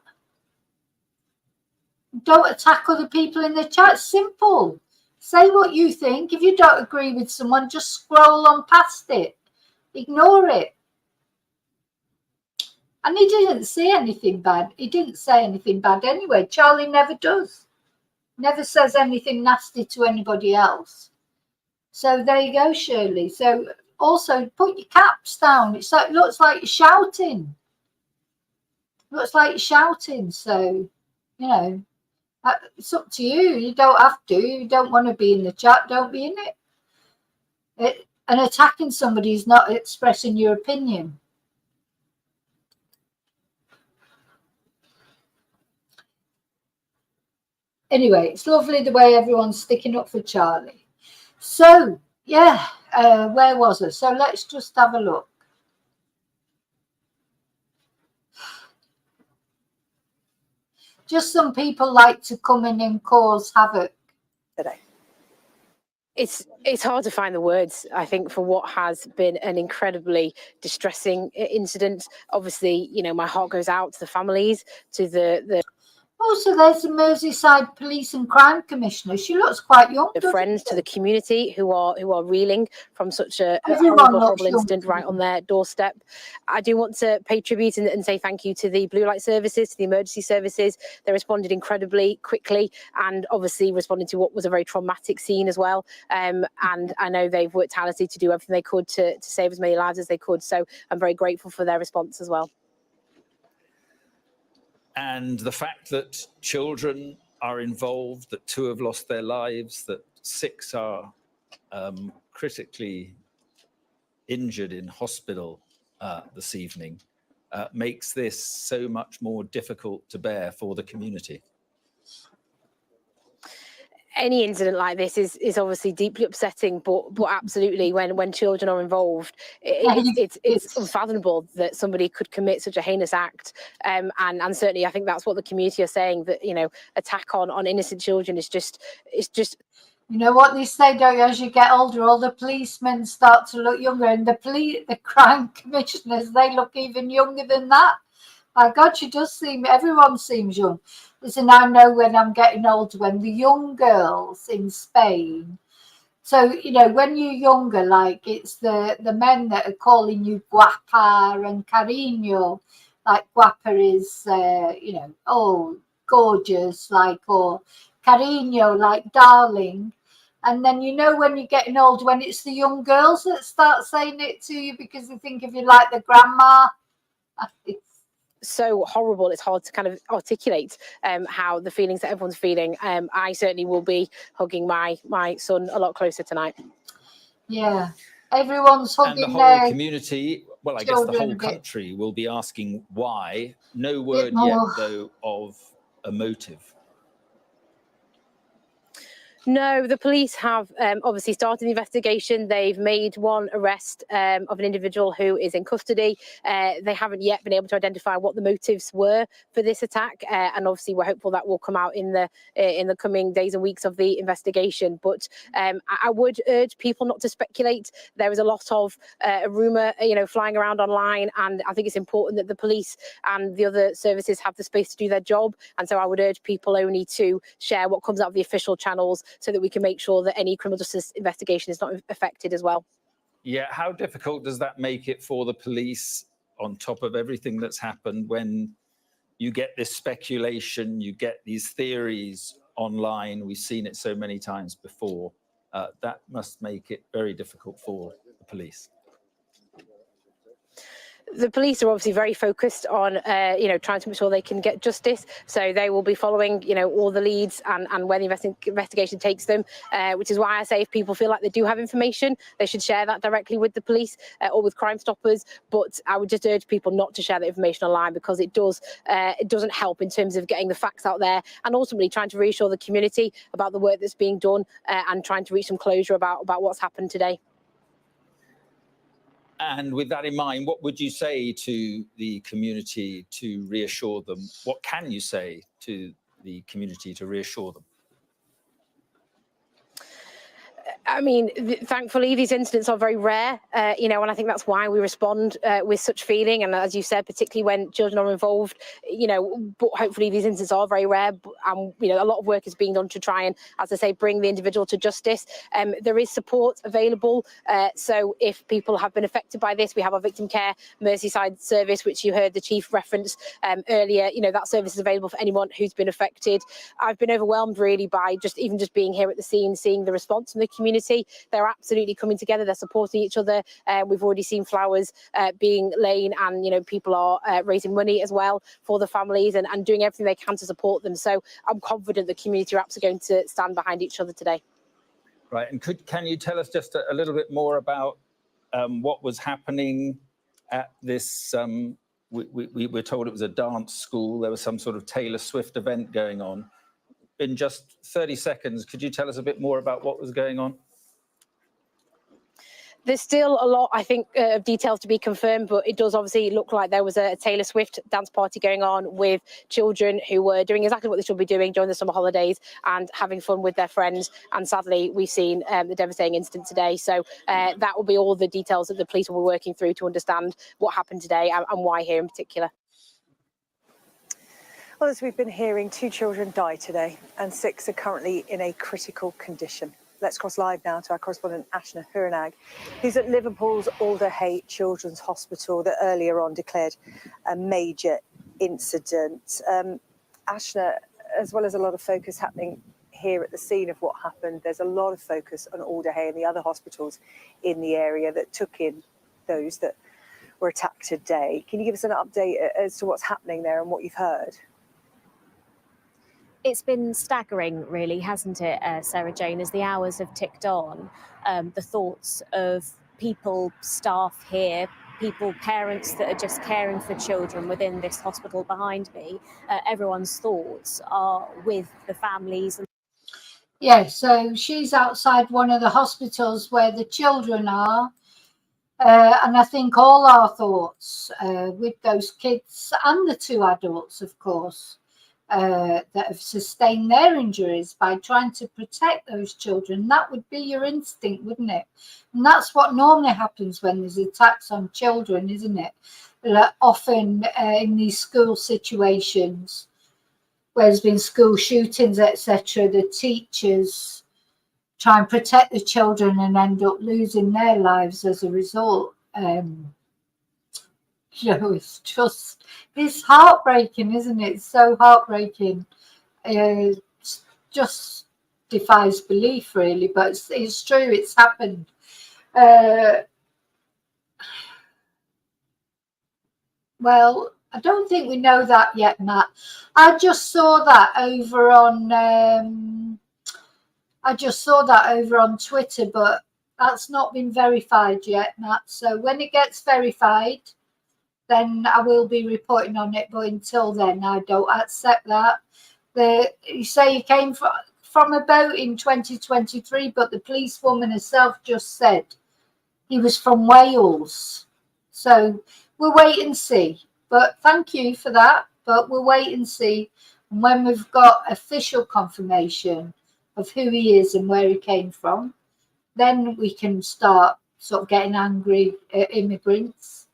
Don't attack other people in the chat. Simple. Say what you think. If you don't agree with someone, just scroll on past it. Ignore it. And he didn't say anything bad. He didn't say anything bad anyway. Charlie never does. Never says anything nasty to anybody else. So there you go, Shirley. So also put your caps down. It looks like you're shouting. Looks like you're shouting. So, you know, it's up to you. You don't have to. You don't want to be in the chat. Don't be in it. And attacking somebody is not expressing your opinion. anyway, it's lovely the way everyone's sticking up for Charlie. So, yeah, where was I? So let's just have a look. Just some people like to come in and cause havoc. Today. It's hard to find the words, I think, for what has been an incredibly distressing incident. Obviously, you know, my heart goes out to the families, to the Also, there's the Merseyside Police and Crime Commissioner. She looks quite young. the friends, to the community who are reeling from such a Everyone looks horrible young. incident right on their doorstep. I do want to pay tribute and say thank you to the blue light services, to the emergency services. They responded incredibly quickly and obviously responded to what was a very traumatic scene as well. And I know they've worked tirelessly to do everything they could to save as many lives as they could. So I'm very grateful for their response as well. And the fact that children are involved, that 2 have lost their lives, that 6 are critically injured in hospital this evening, makes this so much more difficult to bear for the community. Any incident like this is obviously deeply upsetting, but absolutely when children are involved, it's unfathomable that somebody could commit such a heinous act. And certainly I think that's what the community are saying, that, you know, attack on innocent children is just. You know what they say, don't you? As you get older, all the policemen start to look younger, and the crime commissioners, they look even younger than that. My God, she does seem, everyone seems young. Listen, I know when I'm getting older, when the young girls in Spain, so, you know, when you're younger, like it's the men that are calling you guapa and cariño, like guapa is, you know, oh, gorgeous, like, or cariño, like darling. And then, you know, when you're getting older, when it's the young girls that start saying it to you because they think of you like the grandma. It's so horrible, it's hard to kind of articulate how the feelings that everyone's feeling. I certainly will be hugging my son a lot closer tonight. Yeah, everyone's hugging and the whole community, well, I guess the whole bit. country will be asking why. No word yet, though, of a motive. No, the police have obviously started the investigation. They've made 1 arrest of an individual who is in custody. They haven't yet been able to identify what the motives were for this attack, and obviously we're hopeful that will come out in the coming days and weeks of the investigation. But I would urge people not to speculate. There is a lot of rumour, you know, flying around online, and I think it's important that the police and the other services have the space to do their job. And so I would urge people only to share what comes out of the official channels, so that we can make sure that any criminal justice investigation is not affected as well. Yeah, how difficult does that make it for the police, on top of everything that's happened, when you get this speculation, you get these theories online? We've seen it so many times before. That must make it very difficult for the police. The police are obviously very focused on, you know, trying to make sure they can get justice. So they will be following, you know, all the leads and where the investigation takes them, which is why I say if people feel like they do have information, they should share that directly with the police or with Crime Stoppers. But I would just urge people not to share that information online, because it doesn't help in terms of getting the facts out there and ultimately trying to reassure the community about the work that's being done and trying to reach some closure about what's happened today. And with that in mind, what would you say to the community to reassure them? What can you say to the community to reassure them? I mean, thankfully, these incidents are very rare, you know, and I think that's why we respond with such feeling. And as you said, particularly when children are involved, you know, but hopefully these incidents are very rare. And, you know, a lot of work is being done to try and, as I say, bring the individual to justice. There is support available. So if people have been affected by this, we have our victim care Merseyside service, which you heard the chief reference earlier. You know, that service is available for anyone who's been affected. I've been overwhelmed really by just being here at the scene, seeing the response from the community. They're absolutely coming together. They're supporting each other. We've already seen flowers being laid, and, you know, people are raising money as well for the families and doing everything they can to support them. So I'm confident the community are absolutely going to stand behind each other today. Right. And can you tell us just a little bit more about what was happening at this? We were told it was a dance school. There was some sort of Taylor Swift event going on. in just 30 seconds, could you tell us a bit more about what was going on? There's still a lot, I think, of details to be confirmed, but it does obviously look like there was a Taylor Swift dance party going on with children who were doing exactly what they should be doing during the summer holidays and having fun with their friends. And sadly, we've seen the devastating incident today. So that will be all the details that the police will be working through to understand what happened today and why here in particular. Well, as we've been hearing, 2 children died today and 6 are currently in a critical condition. Let's cross live now to our correspondent Ashna Huranag, who's at Liverpool's Alder Hey Children's Hospital that earlier on declared a major incident. Ashna, as well as a lot of focus happening here at the scene of what happened, there's a lot of focus on Alder Hey and the other hospitals in the area that took in those that were attacked today. Can you give us an update as to what's happening there and what you've heard? It's been staggering, really, hasn't it, Sarah Jane, as the hours have ticked on. The thoughts of people, staff here, people, parents that are just caring for children within this hospital behind me, everyone's thoughts are with the families. Yeah, so she's outside one of the hospitals where the children are. And I think all our thoughts with those kids and the 2 adults, of course, that have sustained their injuries by trying to protect those children. That would be your instinct, wouldn't it? And that's what normally happens when there's attacks on children, isn't it? Often in these school situations where there's been school shootings, etc., the teachers try and protect the children and end up losing their lives as a result. It's heartbreaking, isn't it? It's so heartbreaking. It just defies belief, really, but it's true, it's happened. Well, I don't think we know that yet, Matt. I just saw that over on Twitter, but that's not been verified yet, Matt. So when it gets verified, then I will be reporting on it. But until then, I don't accept that. You say he came from a boat in 2023, but the policewoman herself just said he was from Wales. So we'll wait and see. But thank you for that. But we'll wait and see. And when we've got official confirmation of who he is and where he came from, then we can start sort of getting angry at immigrants.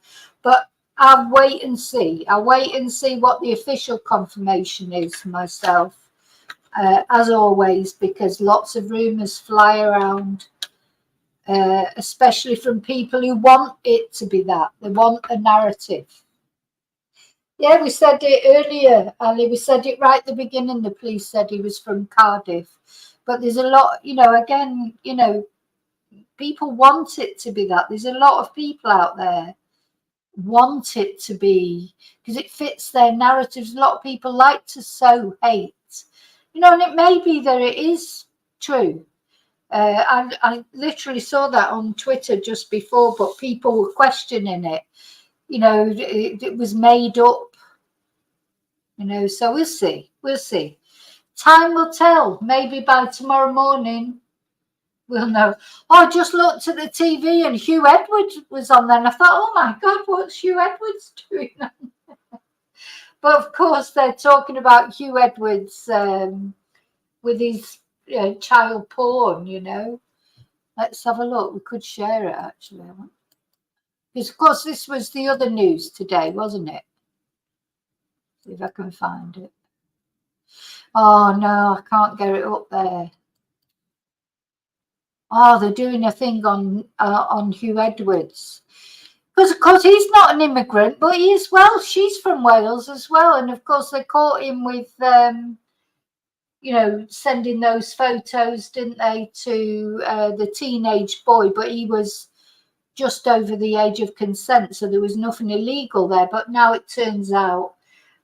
But I'll wait and see. I'll wait and see what the official confirmation is myself, as always, because lots of rumours fly around, especially from people who want it to be that. They want a narrative. Yeah, we said it earlier, Ali. We said it right at the beginning. The police said he was from Cardiff. But there's a lot, again, people want it to be that. There's a lot of people out there want it to be, because it fits their narratives. A lot of people like to sow hate, and it may be that it is true. I literally saw that on Twitter just before, but people were questioning it. It was made up. So we'll see. Time will tell. Maybe by tomorrow morning we'll know. I just looked at the TV and Hugh Edwards was on there, and I thought, oh my God, what's Hugh Edwards doing? But of course, they're talking about Hugh Edwards with his child porn. Let's have a look. We could share it, actually. Because, of course, this was the other news today, wasn't it? See if I can find it. Oh, no, I can't get it up there. Oh, they're doing a thing on Hugh Edwards. Because, of course, he's not an immigrant, but he is Welsh. She's from Wales as well. And, of course, they caught him with, sending those photos, didn't they, to the teenage boy. But he was just over the age of consent, so there was nothing illegal there. But now it turns out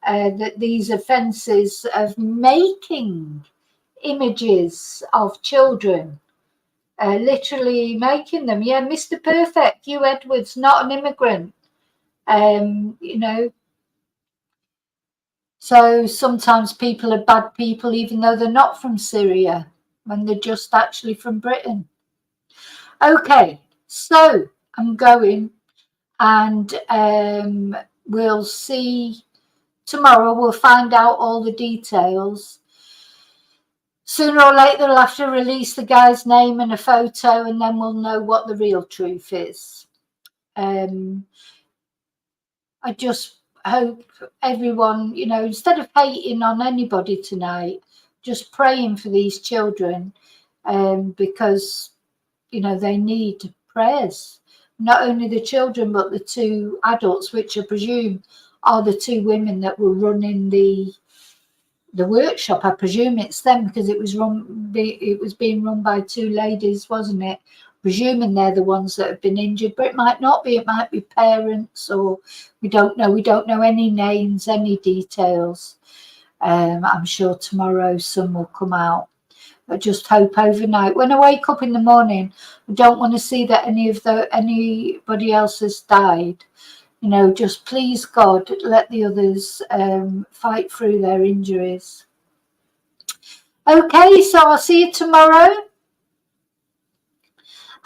that these offences of making images of children, literally making them, Mr. Perfect, Hugh Edwards, not an immigrant, So sometimes people are bad people, even though they're not from Syria, when they're just actually from Britain. Okay, so I'm going, and we'll see tomorrow. We'll find out all the details. Sooner or later, they'll have to release the guy's name and a photo, and then we'll know what the real truth is. I just hope everyone, you know, instead of hating on anybody tonight, just praying for these children, because, you know, they need prayers. Not only the children, but the two adults, which I presume are the two women that were running the workshop. I presume it's them, because it was being run by two ladies, wasn't it? Presuming they're the ones that have been injured, but it might not be. It might be parents, or we don't know. We don't know any names, any details. I'm sure tomorrow some will come out. I just hope overnight, when I wake up in the morning, I don't want to see that anybody else has died. You know, just please God, let the others fight through their injuries. Okay, so I'll see you tomorrow.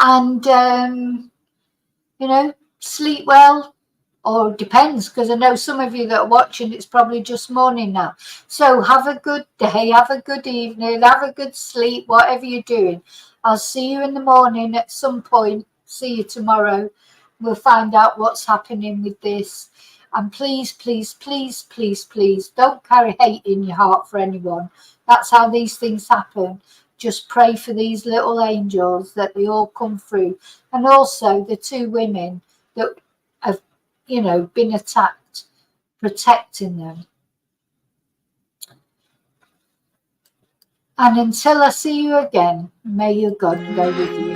And, you know, sleep well, or depends, because I know some of you that are watching, it's probably just morning now. So have a good day, have a good evening, have a good sleep, whatever you're doing. I'll see you in the morning at some point. See you tomorrow. We'll find out what's happening with this. And please, please, please, please, please, don't carry hate in your heart for anyone. That's how these things happen. Just pray for these little angels that they all come through. And also the two women that have, you know, been attacked, protecting them. And until I see you again, may your God go with you.